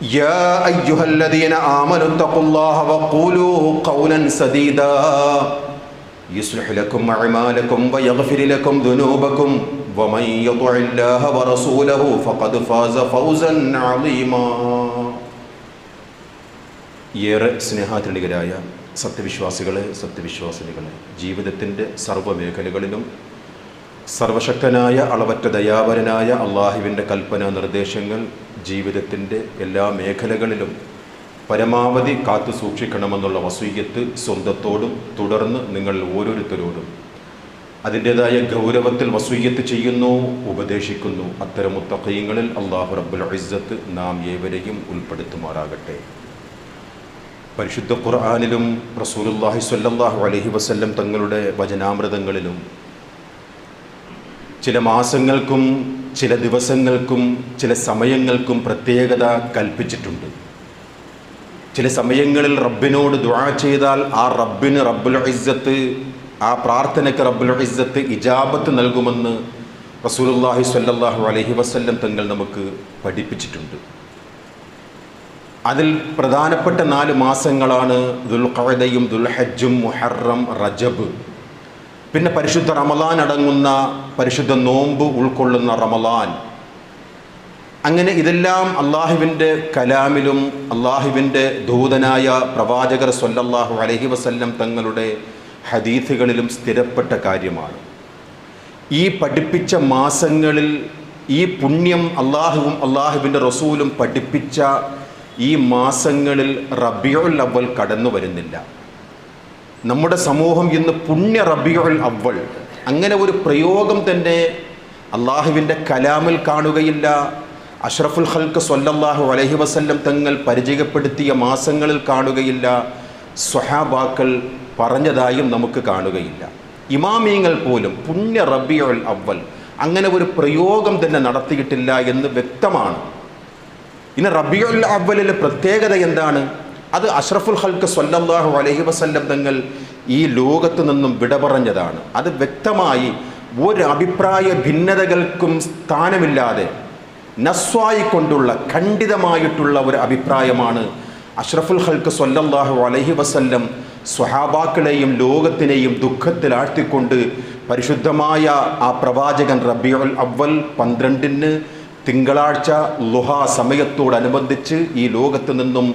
يا أيها الذين آمنوا اتقوا الله وقولوا قولا سديدا يصلح لكم أعمالكم ويغفر لكم ذنوبكم ومن يطع الله ورسوله فقد فاز فوزا عظيما. ഏറെ സ്നേഹാധനികരായ സത്യവിശ്വാസികളെ, സത്യവിശ്വാസിനികളെ, ജീവിതത്തിൻ്റെ സർവ്വമേഖലകളിലും സർവശക്തനായ അളവറ്റ ദയാപരനായ അള്ളാഹുവിൻ്റെ കൽപ്പനാ നിർദ്ദേശങ്ങൾ ജീവിതത്തിൻ്റെ എല്ലാ മേഖലകളിലും പരമാവധി കാത്തു സൂക്ഷിക്കണമെന്നുള്ള വസീയത്ത് സ്വന്തത്തോടും തുടർന്ന് നിങ്ങൾ ഓരോരുത്തരോടും അതിൻ്റേതായ ഗൗരവത്തിൽ വസീയത്ത് ചെയ്യുന്നു, ഉപദേശിക്കുന്നു. അത്തരം മുത്തഖീങ്ങളിൽ അല്ലാഹു റബ്ബുൽ ഇസ്സത്ത് നാം ഏവരെയും ഉൾപ്പെടുത്തുമാറാകട്ടെ. പരിശുദ്ധ ഖുർആനിലും റസൂലുള്ളാഹി സ്വല്ലല്ലാഹു അലൈഹി വസല്ലം തങ്ങളുടെ വചനാമൃതങ്ങളിലും ചില മാസങ്ങൾക്കും ചില ദിവസങ്ങൾക്കും ചില സമയങ്ങൾക്കും പ്രത്യേകത കൽപ്പിച്ചിട്ടുണ്ട്. ചില സമയങ്ങളിൽ റബ്ബിനോട് ദുആ ചെയ്താൽ ആ റബ്ബിന് റബ്ബുൽ ഇസ്സത്ത്, ആ പ്രാർത്ഥനയ്ക്ക് റബ്ബുൽ ഇസ്സത്ത് ഇജാബത്ത് നൽകുമെന്ന് റസൂലുള്ളാഹി സ്വല്ലല്ലാഹു അലൈഹി വസല്ലം തങ്ങൾ നമുക്ക് പഠിപ്പിച്ചിട്ടുണ്ട്. അതിൽ പ്രധാനപ്പെട്ട 4 മാസങ്ങളാണ് ദുൽഖഅദയും ദുൽഹജ്ജും മുഹറം റജബ്. പിന്നെ പരിശുദ്ധ റമളാൻ അടങ്ങുന്ന പരിശുദ്ധ നോമ്പ് ഉൾക്കൊള്ളുന്ന റമളാൻ. അങ്ങനെ ഇതെല്ലാം അള്ളാഹുവിൻ്റെ കലാമിലും അള്ളാഹുവിൻ്റെ ദൂതനായ പ്രവാചകർ സ്വല്ലല്ലാഹു അലൈഹി വസല്ലം തങ്ങളുടെ ഹദീസുകളിലും സ്ഥിരപ്പെട്ട കാര്യമാണ്. ഈ പഠിപ്പിച്ച മാസങ്ങളിൽ ഈ പുണ്യം അള്ളാഹുവും അള്ളാഹുവിൻ്റെ റസൂലും പഠിപ്പിച്ച ഈ മാസങ്ങളിൽ റബീഉൽ അവ്വൽ കടന്നു വരുന്നില്ല. നമ്മുടെ സമൂഹം ഇന്ന് പുണ്യ റബീഉൽ അവ്വൽ അങ്ങനെ ഒരു പ്രയോഗം തന്നെ അള്ളാഹുവിൻ്റെ കലാമിൽ കാണുകയില്ല. അഷ്റഫുൽ ഖൽഖ് സ്വല്ലല്ലാഹു അലൈഹി വസല്ലം തങ്ങൾ പരിചയപ്പെടുത്തിയ മാസങ്ങളിൽ കാണുകയില്ല. സ്വഹാബാക്കൾ പറഞ്ഞതായും നമുക്ക് കാണുകയില്ല. ഇമാമിയങ്ങൾ പോലും പുണ്യ റബീഉൽ അവ്വൽ അങ്ങനെ ഒരു പ്രയോഗം തന്നെ നടത്തിയിട്ടില്ല എന്ന് വ്യക്തമാണ്. ഇനി റബീഉൽ അവ്വലിലെ പ്രത്യേകത എന്താണ്? അത് അഷ്റഫുൽ ഖൽഖ് സ്വല്ലല്ലാഹു അലൈഹി വസല്ലം തങ്ങൾ ഈ ലോകത്ത് നിന്നും വിട പറഞ്ഞതാണ്. അത് വ്യക്തമായി ഒരു അഭിപ്രായ ഭിന്നതകൾക്കും സ്ഥാനമില്ലാതെ നസ്വായി കൊണ്ടുള്ള ഖണ്ഡിതമായിട്ടുള്ള ഒരു അഭിപ്രായമാണ് അഷ്റഫുൽ ഖൽഖ് സ്വല്ലല്ലാഹു അലൈഹി വസല്ലം സ്വഹാബാക്കളെയും ലോകത്തിനെയും ദുഃഖത്തിലാഴ്ത്തിക്കൊണ്ട് പരിശുദ്ധമായ ആ പ്രവാചകൻ റബീഉൽ അവ്വൽ 12-ന് തിങ്കളാഴ്ച ളുഹാ സമയത്തോടനുബന്ധിച്ച് ഈ ലോകത്ത് നിന്നും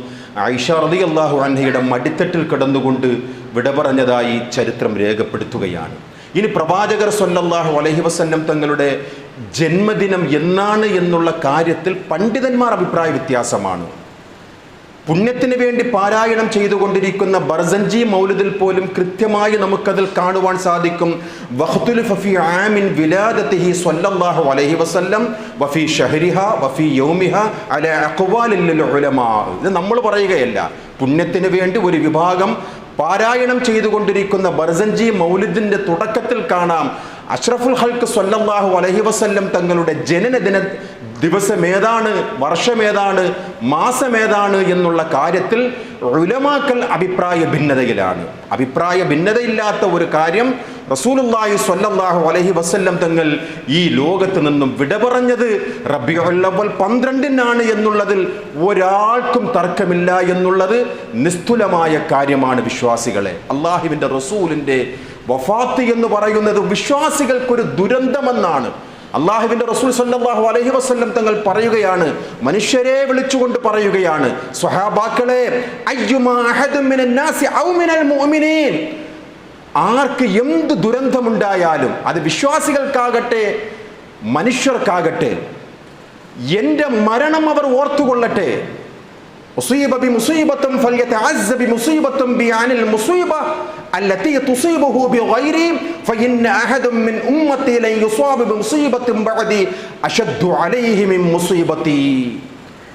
ആയിഷ റളിയല്ലാഹു അൻഹയുടെ മടിത്തട്ടിൽ കിടന്നുകൊണ്ട് വിട പറഞ്ഞതായി ചരിത്രം രേഖപ്പെടുത്തുകയാണ്. ഇനി പ്രവാചകർ സ്വല്ലല്ലാഹു അലൈഹി വസല്ലം തങ്ങളുടെ ജന്മദിനം എന്നാണ് എന്നുള്ള കാര്യത്തിൽ പണ്ഡിതന്മാർ അഭിപ്രായ വ്യത്യാസമാണ്. പുണ്യത്തിന് വേണ്ടി പാരായണം ചെയ്തുകൊണ്ടിരിക്കുന്ന ബർസൻജി മൗലിദിൽ പോലും കൃത്യമായി നമുക്കതിൽ കാണുവാൻ സാധിക്കും. വഖ്തുലിഫ ഫീ ആമിൻ വിലാദതിഹി സ്വല്ലല്ലാഹു അലൈഹി വസല്ലം വഫീ ഷഹ്രിഹാ വഫീ യൗമിഹാ അലാ അഖ്വാലിൽ ലിൽ ഉലമാ. ഇത് നമ്മൾ പറയുകയല്ല. പുണ്യത്തിന് വേണ്ടി ഒരു വിഭാഗം പാരായണം ചെയ്തുകൊണ്ടിരിക്കുന്ന ബർസൻജി മൗലിദിൻ്റെ തുടക്കത്തിൽ കാണാം അഷ്റഫുൽ ഖൽഖ് സ്വല്ലല്ലാഹു അലൈഹി വസല്ലം തങ്ങളുടെ ജനനദിന ദിവസമേതാണ്, വർഷമേതാണ്, മാസമേതാണ് എന്നുള്ള കാര്യത്തിൽ ഉലമാക്കൾ അഭിപ്രായ ഭിന്നതയിലാണ്. അഭിപ്രായ ഭിന്നതയില്ലാത്ത ഒരു കാര്യം റസൂലുള്ളാഹി സ്വല്ലല്ലാഹു അലൈഹി വസല്ലം തങ്ങൾ ഈ ലോകത്ത് നിന്നും വിട പറഞ്ഞത് റബീഉൽ അവ്വൽ 12-നാണ് എന്നുള്ളതിൽ ഒരാൾക്കും തർക്കമില്ല എന്നുള്ളത് നിസ്തുലമായ കാര്യമാണ്. വിശ്വാസികളെ, അള്ളാഹുവിൻ്റെ റസൂലിൻ്റെ വഫാത്ത് എന്ന് പറയുന്നത് വിശ്വാസികൾക്കൊരു ദുരന്തമെന്നാണ്. അള്ളാഹുവിൻ്റെ റസൂൽ സ്വല്ലല്ലാഹു അലൈഹി വസല്ലം തങ്ങൾ പറയുകയാണ്, മനുഷ്യരെ വിളിച്ചുകൊണ്ട് പറയുകയാണ്, സ്വഹാബാക്കളെ, അയ്യുമാ അഹദുൻ മിനൻ നാസി ഔ മിനൽ മുഅ്മിനീൻ, ആർക്ക് എന്ത് ദുരന്തമുണ്ടായാലും അത് വിശ്വാസികൾക്കാകട്ടെ മനുഷ്യർക്കാകട്ടെ എൻ്റെ മരണം അവർ ഓർത്തുകൊള്ളട്ടെ. ഉസീബ ബിമുസീബത്തുൻ ഫൽയതഅസ്സ ബിമുസീബത്തുൻ ബിഅനിൽ മുസീബ التي تصيبه بغيره فإن أحد من أمتي لن يصاب بمصيبة بعدي أشد عليه من مصيبتي.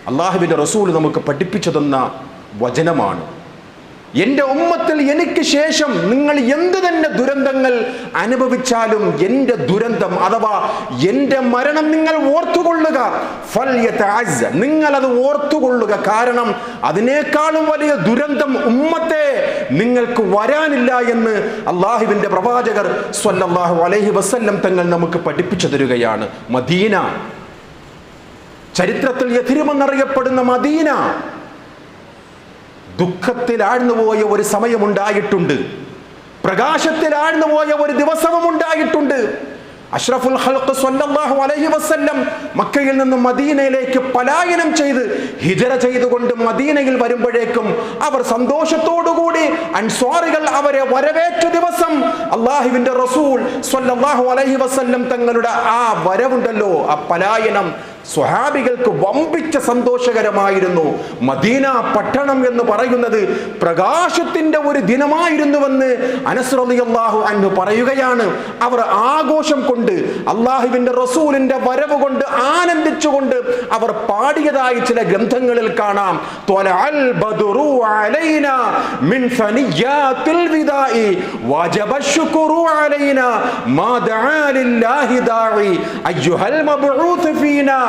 അല്ലാഹുവിൻ്റെ റസൂൽ നമുക്ക് പഠിപ്പിച്ചു തന്ന വചനമാണ്. എൻ്റെ ഉമ്മത്തിൽ എനിക്ക് ശേഷം നിങ്ങൾ എന്ത് തന്നെ ദുരന്തങ്ങൾ അനുഭവിച്ചാലും എൻ്റെ ദുരന്തം അഥവാ എൻ്റെ മരണം നിങ്ങൾ ഓർത്തുകൊള്ളുക. നിങ്ങൾ അത് ഓർത്തുകൊള്ളുക. കാരണം അതിനേക്കാളും വലിയ ദുരന്തം ഉമ്മത്തെ നിങ്ങൾക്ക് വരാനില്ല എന്ന് അള്ളാഹുവിൻ്റെ പ്രവാചകർ സ്വല്ലല്ലാഹു അലൈഹി വസല്ലം തങ്ങൾ നമുക്ക് പഠിപ്പിച്ചു തരികയാണ്. മദീന ചരിത്രത്തിൽ യഥിരിമെന്നറിയപ്പെടുന്ന മദീന ദുഃഖത്തിൽ ആഴ്ന്നുപോയ ഒരു സമയമുണ്ടായിട്ടുണ്ട്, പ്രകാശത്തിൽ ആഴ്ന്നുപോയ ഒരു ദിവസവും ഉണ്ടായിട്ടുണ്ട്. അഷ്റഫുൽ ഖൽഖ് സ്വല്ലല്ലാഹു അലൈഹി വസല്ലം മക്കയിൽ നിന്ന് മദീനയിലേക്ക് പലായനം ചെയ്ത് ഹിജറ ചെയ്തുകൊണ്ട് മദീനയിൽ വരുമ്പോഴേക്കും അവർ സന്തോഷത്തോടുകൂടി അൻസ്വാറികൾ അവരെ വരവേറ്റ ദിവസം അല്ലാഹുവിന്റെ റസൂൽ സ്വല്ലല്ലാഹു അലൈഹി വസല്ലം തങ്ങളുടെ ആ വരവുണ്ടല്ലോ, ആ പലായനം സ്വഹാബികൾക്ക് വമ്പിച്ച സന്തോഷകരമായിരുന്നു. മദീന പട്ടണം എന്ന് പറയുന്നത് പ്രകാശത്തിന്റെ ഒരു ദിനമായിരുന്നുവെന്ന് അനസ് റളിയല്ലാഹു അൻഹു പറയുകയാണ്. അവർ ആഘോഷം കൊണ്ട് അല്ലാഹുവിന്റെ റസൂലിന്റെ വരവ് കൊണ്ട് ആനന്ദിച്ചുകൊണ്ട് അവർ പാടിയതായി ചില ഗ്രന്ഥങ്ങളിൽ കാണാം. ത്വലഅൽ ബദ്റു അലൈനാ മിൻ സനിയാത്തിൽ വിദാഇ വജബ ശുക്റു അലൈനാ മാ ദആ ലില്ലാഹി ദാഇ അയ്യുഹൽ മബ്ഊസ് ഫീനാ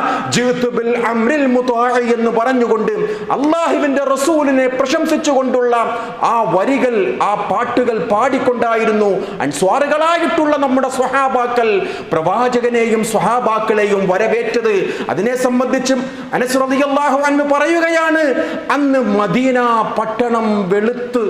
എന്ന് പറഞ്ഞുകൊണ്ട് അല്ലാഹുവിന്റെ റസൂലിനെ പ്രശംസിച്ചുകൊണ്ടുള്ള ആ വരികൾ, ആ പാട്ടുകൾ പാടിക്കൊണ്ടായിരുന്നു അൻസ്വാറുകളായിട്ടുള്ള നമ്മുടെ സ്വഹാബാക്കൾ പ്രവാചകനെയും സ്വഹാബാക്കളെയും വരവേറ്റത്. അതിനെ സംബന്ധിച്ചും അനസ് റളിയല്ലാഹു അൻഹു പറയുകയാണ്, അന്ന് മദീന പട്ടണം വെളുത്ത്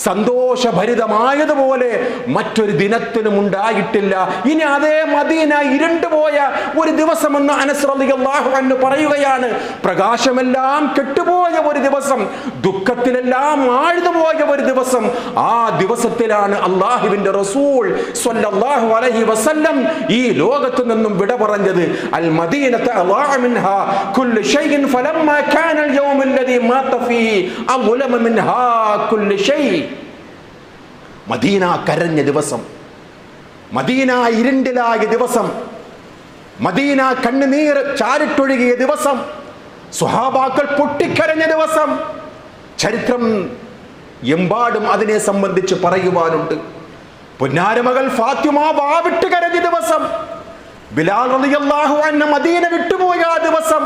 സന്തോഷഭരിതമായതുപോലെ മറ്റൊരു ദിനത്തിനും ഉണ്ടായിട്ടില്ല. ഇനി അതേ മദീന ഇരുണ്ടുപോയ ഒരു ദിവസമെന്ന് അനസ് റളിയല്ലാഹു അൻഹു പറയുകയാണ്. പ്രകാശമെല്ലാം കെട്ടുപോയ ഒരു ദിവസം, ദുഃഖത്തിലെല്ലാം ആഴ്ന്നുപോയ ഒരു ദിവസം. ആ ദിവസത്തിലാണ് അല്ലാഹുവിന്റെ റസൂൽ സ്വല്ലല്ലാഹു അലൈഹി വസല്ലം ഈ ലോകത്ത് നിന്നും വിട പറഞ്ഞത്. അൽ മദീനത അളാഅ മിൻഹാ കുല്ലു ഷൈഇൻ ഫലമ്മാ കാന അൽ യൗമ അല്ലദീ മാത ഫീഹി അളമ മിൻഹാ കുല്ലു ഷൈ. മദീന കരഞ്ഞ ദിവസം, മദീന ഇരുണ്ടിലായ ദിവസം, മദീന കണ്ണുനീർ ചാരിട്ടൊഴുകിയ ദിവസം, സ്വഹാബാക്കൾ പൊട്ടിക്കരഞ്ഞ ദിവസം, ചരിത്രം എമ്പാടും അതിനെ സംബന്ധിച്ച് പറയുവാനുണ്ട്. പൊന്നാരമകൾ ഫാത്തിമ വാവിട്ട് കരഞ്ഞ ദിവസം, ബിലാൽ റളിയല്ലാഹു അൻഹു മദീന വിട്ടുപോയ ആ ദിവസം,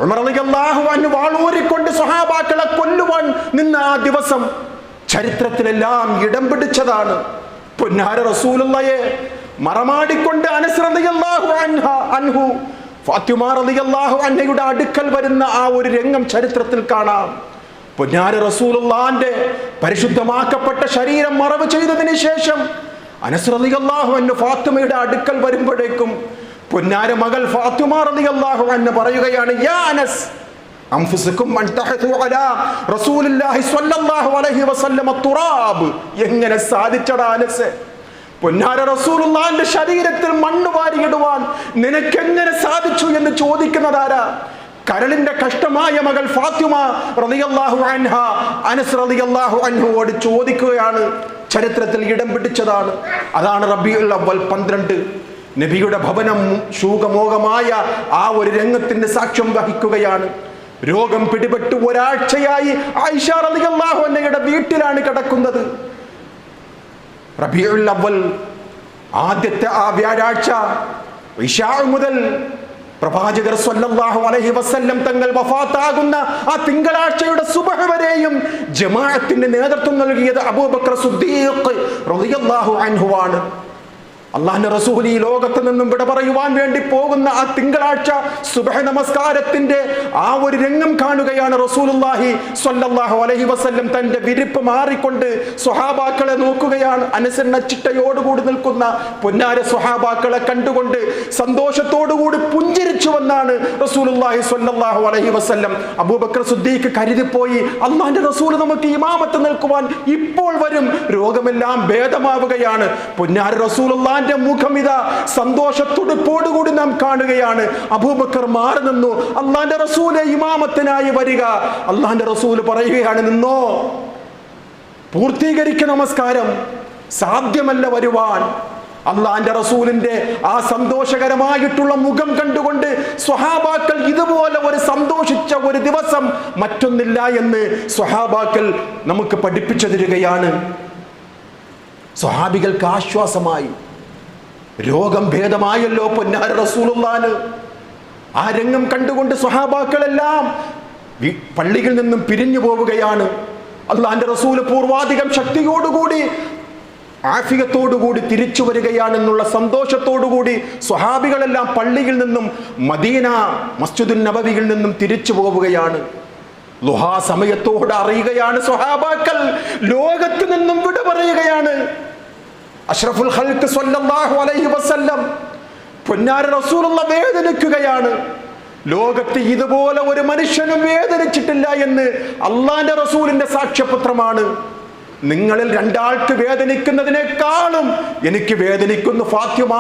ഉമർ റളിയല്ലാഹു അൻഹു വാളൂരിക്കൊണ്ട് സ്വഹാബാക്കളെ കൊല്ലുവാൻ നിന്ന ആ ദിവസം ചരിത്രത്തിലെല്ലാം ഇടം പിടിച്ചതാണ്. പൊന്നാര റസൂലുള്ളാഹിയെ മറമാടിക്കൊണ്ട് അനസ് റളിയല്ലാഹു അൻഹു ഫാത്തിമ റളിയല്ലാഹു അൻഹയുടെ അടുക്കൽ വരുന്ന ആ ഒരു രംഗം ചരിത്രത്തിൽ കാണാം. പൊന്നാര റസൂലുള്ളാഹിന്റെ പരിശുദ്ധമാക്കപ്പെട്ട ശരീരം മറവ് ചെയ്തതിന് ശേഷം അനസ് റളിയല്ലാഹു അൻഹു ഫാത്തിമയുടെ അടുക്കൽ വരുമ്പോഴേക്കും പൊന്നാര മകൾ ഫാത്തിമ റളിയല്ലാഹു അൻഹ പറയുകയാണ്, യാ അനസ് അൻഫുസകും അൻ തഹതു അലാ റസൂലുള്ളാഹി സ്വല്ലല്ലാഹു അലൈഹി വസല്ലം തുറാബ്. എങ്ങനെ സാധിച്ചടാ അനസ്? പൊന്നാര റസൂലുള്ളാഹിന്റെ ശരീരത്തിൽ മണ്ണ് വാരിയിടുവാൻ നിനക്കെങ്ങനെ സാധിച്ചു എന്ന് ചോദിക്കുന്നതാരാ? കരളിന്റെ കഷ്ടമായ മകൾ ഫാത്തിമ റളിയല്ലാഹു അൻഹ അനസ് റളിയല്ലാഹു അൻഹുവോട് ചോദിക്കുകയാണ്. ചരിത്രത്തിൽ ഇടം പിടിച്ചതാണ്. അതാണ് റബീഉൽ അവ്വൽ 12 നബിയുടെ ഭവനം ശൂകമോഹമായ ആ ഒരു രംഗത്തിന്റെ സാക്ഷ്യം വഹിക്കുകയാണ്. രോഗം പിടിപെട്ട് ഒരാഴ്ചയായി ആയിഷ റളിയല്ലാഹു അൻഹയുടെ വീട്ടിലാണ് കിടക്കുന്നത്. റബീഉൽ അവ്വൽ ആദ്യത്തെ ആ വ്യാഴാഴ്ച ഇശാ മുതൽ പ്രവാചകർ സ്വല്ലല്ലാഹു അലൈഹി വസല്ലം തങ്ങൾ വഫാത്താകുന്ന ആ തിങ്കളാഴ്ചയുടെ സുബ്ഹ് വരെയും ജമാഅത്തിന് നേതൃത്വം നൽകിയത് അബൂബക്കർ സിദ്ദീഖ് റളിയല്ലാഹു അൻഹു ആണ്. അല്ലാഹുവിന്റെ റസൂൽ ഈ ലോകത്ത് നിന്നും വിട പറയുവാൻ വേണ്ടി പോകുന്ന ആ തിങ്കളാഴ്ച സുബ്ഹ് നമസ്കാരത്തിന്റെ ആ ഒരു രംഗം കാണുകയാണ് റസൂലുള്ളാഹി സ്വല്ലല്ലാഹു അലൈഹി വസല്ലം തന്റെ വിരിപ്പ് മാറിക്കൊണ്ട് സ്വഹാബാക്കളെ നോക്കുകയാണ്. അനുസരണ ചിട്ടയോടുകൂടി നിൽക്കുന്ന പൊന്നാര സ്വഹാബാക്കളെ കണ്ടുകൊണ്ട് സന്തോഷത്തോടുകൂടി പുഞ്ചിരിച്ചുവെന്നാണ് റസൂലുള്ളാഹി സ്വല്ലല്ലാഹു അലൈഹി വസല്ലം. അബൂബക്കർ സിദ്ദീഖ് കരുതിപ്പോയി, അല്ലാഹുവിന്റെ റസൂൽ നമുക്ക് ഇമാമത്ത് നിൽക്കുവാൻ ഇപ്പോൾ വരും, രോഗമെല്ലാം ഭേദമാവുകയാണ്. പൊന്നാര റസൂലുള്ളാഹി മുഖം ഇതാ സന്തോഷത്തുടിപ്പോടുകൂടി നാം കാണുകയാണ്. അബൂബക്കർ മാറി നിന്നു. അല്ലാഹുവിന്റെ റസൂലെ ഇമാമത്തിനായി വരിക. അല്ലാഹുവിന്റെ റസൂൽ പറയുകയാണ്, നിന്നോ, പൂർത്തീകരിക്കുന്ന നമസ്കാരം സാധ്യമല്ല വരുവാൻ. അല്ലാഹുവിന്റെ റസൂലിന്റെ ആ സന്തോഷകരമായിട്ടുള്ള മുഖം കണ്ടുകൊണ്ട് സ്വഹാബാക്കൾ ഇതുപോലെ ഒരു സന്തോഷിച്ച ഒരു ദിവസം മറ്റൊന്നില്ല എന്ന് സ്വഹാബാക്കൾ നമുക്ക് പഠിപ്പിച്ചു തരികയാണ്. സ്വഹാബികൾക്ക് ആശ്വാസമായി, രോഗം ഭേദമായല്ലോ പൊന്നാര റസൂലുള്ളാഹിന്. ആ രംഗം കണ്ടുകൊണ്ട് സ്വഹാബാക്കളെല്ലാം പള്ളിയിൽ നിന്നും പിരിഞ്ഞു പോവുകയാണ്. അല്ലാഹുവിന്റെ റസൂൽ പൂർവാധികം ശക്തിയോടുകൂടി ആഫിയത്തോടുകൂടി തിരിച്ചു വരികയാണെന്നുള്ള സന്തോഷത്തോടുകൂടി സ്വഹാബികളെല്ലാം പള്ളിയിൽ നിന്നും മദീന മസ്ജിദുൻ നബവിയിൽ നിന്നും തിരിച്ചു പോവുകയാണ്. ളുഹാ സമയത്തോട് അറിയുകയാണ് സ്വഹാബാക്കൾ ലോകത്ത് നിന്നും വിട പറയുകയാണ്. അഷ്റഫുൽ ഖൽഖ് സ്വല്ലല്ലാഹു അലൈഹി വസല്ലം പൊന്നാര റസൂലുള്ള വേദനിക്കുകയാണ്. ലോകത്ത് ഇതുപോലെ ഒരു മനുഷ്യനും വേദനിച്ചിട്ടില്ല എന്ന് അള്ളാന്റെ റസൂലിന്റെ സാക്ഷ്യപത്രമാണ്. നിങ്ങളിൽ രണ്ടാൾക്ക് വേദനിക്കുന്നതിനേക്കാളും എനിക്ക് വേദനിക്കുന്നു ഫാത്തിമ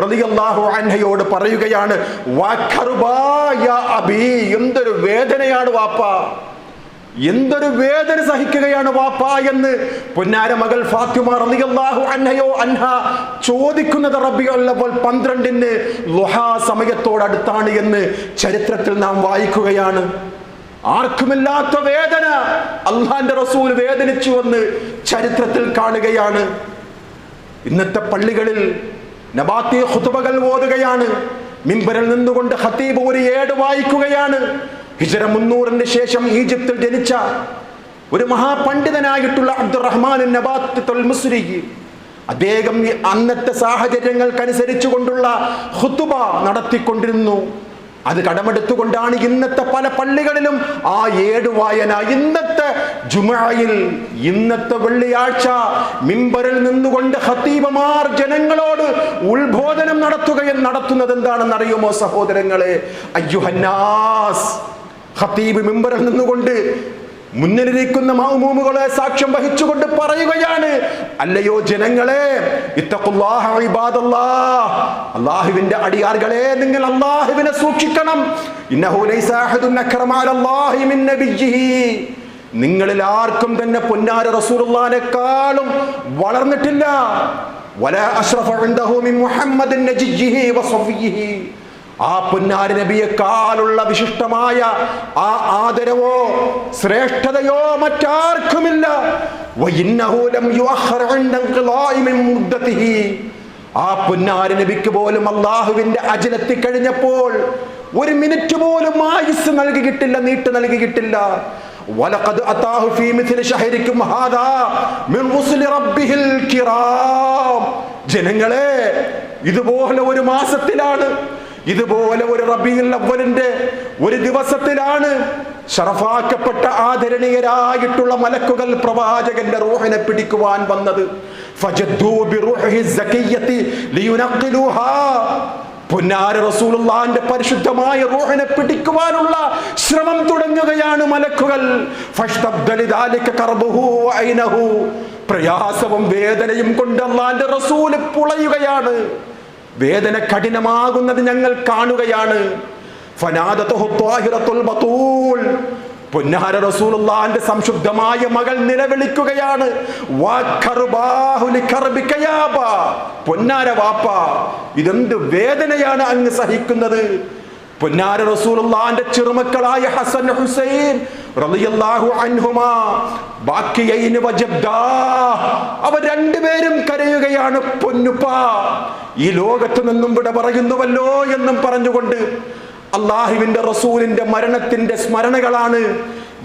റളിയല്ലാഹു അൻഹയോട് പറയുകയാണ്, എന്തൊരു വേദനയാണ് വാപ്പ, എന്തൊരു വേദന സഹിക്കുകയാണ് വാപ്പ എന്ന് പൊന്നാര മകൾ ഫാത്തിമ റളിയല്ലാഹു അൻഹ ചോദിക്കുന്നത് റബീഉൽ അവ്വൽ 12 ളുഹാ സമയത്തോടടുത്താണ് എന്ന് ചരിത്രത്തിൽ നാം വായിക്കുകയാണ്. ആർക്കുമില്ലാത്ത വേദന അള്ളാന്റെ റസൂൽ വേദനിച്ചു എന്ന് ചരിത്രത്തിൽ കാണുകയാണ്. ഇന്നത്തെ പള്ളികളിൽ നബാത്തി ഖുതുബകൾ ഓതുകയാണ്. മിമ്പറിൽ നിന്നുകൊണ്ട് ഖതീബ് ഒരു ഏട് വായിക്കുകയാണ്. ഹിജ്റ 300 ശേഷം ഈജിപ്തിൽ ജനിച്ച ഒരു മഹാപണ്ഡിതനായിട്ടുള്ള അബ്ദുറഹ്മാൻ നബാത്തി മുസ്രി, അദ്ദേഹം അന്നത്തെ സാഹചര്യങ്ങൾക്കനുസരിച്ചു കൊണ്ടുള്ള ഖുതുബ നടത്തിക്കൊണ്ടിരുന്നു. അത് കടമെടുത്തുകൊണ്ടാണ് ഇന്നത്തെ പല പള്ളികളിലും ആ ഏട് വായന. ഇന്നത്തെ ജുമുഅയിൽ, ഇന്നത്തെ വെള്ളിയാഴ്ച മിമ്പറിൽ നിന്നുകൊണ്ട് ഖതീബമാർ ജനങ്ങളോട് ഉത്ബോധനം നടത്തുന്നത് എന്താണെന്ന് അറിയുമോ സഹോദരങ്ങളെ? അയ്യുഹന്നാസ്, ഖതീബ് മിമ്പറിൽ നിന്നുകൊണ്ട് മുന്നിലിരിക്കുന്ന മഅ്മൂമുകളെ സാക്ഷ്യം വഹിച്ചുകൊണ്ട് പറയുകയാണ്, അല്ലയോ ജനങ്ങളെ, ഇത്തഖുല്ലാഹ ഇബാദല്ലാഹ്, അല്ലാഹുവിന്റെ അടിയാറുകളെ, നിങ്ങൾ അല്ലാഹുവിനെ സൂക്ഷിക്കണം. ഇന്നഹു ലൈസ അഹദുൻ അക്റമ അലല്ലാഹി മിൻ നബിയ്യിഹി, നിങ്ങളിൽ ആർക്കും തന്നെ പൊന്നാര റസൂലുള്ളാഹിനെക്കാളും വളർന്നിട്ടില്ല. വലാ അശ്റഫ ഇൻദഹു മിൻ മുഹമ്മദിൻ നജിയ്യിഹി വസഫിയ്യിഹി, ആ പൊന്നാര നബിയെക്കാളുള്ള വിശിഷ്ടമായ ആ ആദരവോ ശ്രേഷ്ഠതയോ മറ്റാർക്കുമില്ല. ആ പൊന്നാര നബിക്ക് പോലും അള്ളാഹുവിന്റെ അജലെത്തി കഴിഞ്ഞപ്പോൾ ഒരു മിനിറ്റ് പോലും ആയുസ് നൽകിയിട്ടില്ല, നീട്ട് നൽകിയിട്ടില്ല. വലഖദ് അതാഹു ഫീ മിത്ലി ശഹരിക്കും ഹാദാ മിൻ റുസുലി റബ്ബിഹിൽ കിറാം, ജനങ്ങളെ, ഇതുപോലെ ഒരു മാസത്തിലാണ്, ഇതുപോലെ ഒരു റബീഉൽ അവ്വലിന്റെ ഒരു ദിവസത്തിലാണ് ശറഫാക്കപ്പെട്ട ആദരണീയരായിട്ടുള്ള മലക്കുകൾ പ്രവാചകന്റെ റൂഹിനെ പിടിക്കുവാൻ വന്നത്. ഫജദ്ദൂ ബിറൂഹി സകിയ്യതി ലിയുനഖിലുഹാ, പൊന്നാര റസൂലുള്ളാഹിന്റെ പരിശുദ്ധമായ റൂഹിനെ പിടിക്കുവാനുള്ള ശ്രമം തുടങ്ങുകയാണ് മലക്കുകൾ. ഫഷ്തബ്ദ ലിദാലിക കർബുഹു വഅൈനഹു, പ്രയാസവും വേദനയും കൊണ്ട് അല്ലാഹുവിന്റെ റസൂൽ പുളയുകയാണ്. വേദന കഠിനമാകുന്നത് ഞങ്ങൾ കാണുകയാണ്. ഫനാദതുഹു ത്വാഹിറത്തുൽ ബതൂൽ, പൊന്നാര റസൂലുള്ളാഹിന്റെ സംശുദ്ധമായ മകൾ നിലവിളിക്കുകയാണ്, പൊന്നാര വാപ്പ, ഇതെന്ത് വേദനയാണ് അങ്ങ് സഹിക്കുന്നത്? പൊന്നാര റസൂലുള്ളാഹിന്റെ ചെറുമക്കളായ ഹസൻ ഹുസൈൻ റളിയല്ലാഹു അൻഹുമാ ബാക്കിയൈനി വജബ്ദാ, അവർ രണ്ടുപേരും കരയുകയാണ്, പൊന്നുപ്പാ ഈ ലോകത്ത് നിന്നും വിട പറയുന്നുവല്ലോ എന്നും പറഞ്ഞുകൊണ്ട്. അള്ളാഹുവിന്റെ റസൂലിന്റെ മരണത്തിന്റെ സ്മരണകളാണ്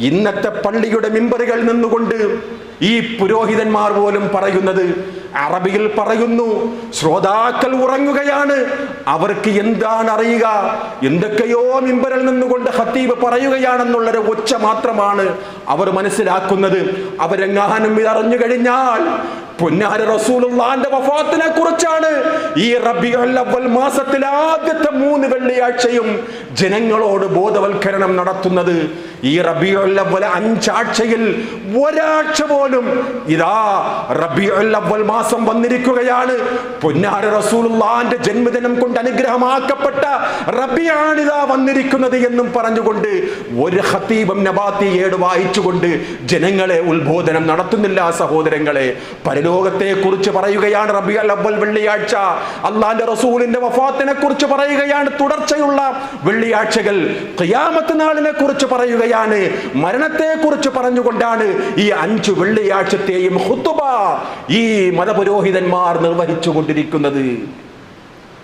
ഇന്നത്തെ പള്ളിയുടെ മിമ്പറുകളിൽ നിന്നുകൊണ്ട് ഈ പുരോഹിതന്മാർ പോലും പറയുന്നത്. അറബിയിൽ പറയുന്നു, ശ്രോതാക്കൾ ഉറങ്ങുകയാണ്, അവർക്ക് എന്താണ് അറിയുക? എന്തൊക്കെയോ മിമ്പറിൽ നിന്നുകൊണ്ട് ഖതീബ് പറയുകയാണെന്നുള്ളൊരു ഒച്ച മാത്രമാണ് അവർ മനസ്സിലാക്കുന്നത്. അവരെങ്ങാനും ഇതറിഞ്ഞു കഴിഞ്ഞാൽ പൊന്നാര റസൂലുള്ളാഹിന്റെ വഫാത്തിനെ കുറിച്ചാണ് ഈ റബീഉൽ അവ്വൽ മാസത്തിലെ ആദ്യത്തെ 3 വെള്ളിയാഴ്ചയും ജനങ്ങളോട് ബോധവൽക്കരണം നടത്തുന്നത്. ഈ റബീഉൽ അവ്വൽ 5 ആഴ്ചയിൽ ഒരാഴ്ച പോലും ഇതാ റബീഉൽ അവ്വൽ മാസം വന്നിരിക്കുകയാണ്. പൊന്നാര റസൂലുള്ളാഹിന്റെ ജന്മദിനം കൊണ്ട് അനുഗ്രഹമാക്കപ്പെട്ട റബീആണിതാ വന്നിരിക്കുന്നത് എന്നും പറഞ്ഞുകൊണ്ട് ഒരു ഖതീബും നബാത്തി ഏട് വായിച്ചുകൊണ്ട് ജനങ്ങളെ ഉത്ബോധനം നടത്തുന്നില്ല. സഹോദരങ്ങളെ, പരലോകത്തെ കുറിച്ച് പറയുകയാണ് റബീഉൽ അവ്വൽ വെള്ളിയാഴ്ച. അല്ലാഹുവിന്റെ റസൂലിന്റെ വഫാത്തിനെ കുറിച്ച് പറയുകയാണ് തുടർച്ചയുള്ള വെള്ളിയാഴ്ചകൾ. ഖിയാമത്ത് നാളിനെ കുറിച്ച് പറയുകയാണ്, മരണത്തെ കുറിച്ച് പറഞ്ഞുകൊണ്ടാണ് ഈ 5 വെള്ളിയാഴ്ചത്തെയും ഖുതുബ ഈ മതപുരോഹിതന്മാർ നിർവഹിച്ചു കൊണ്ടിരിക്കുന്നത്.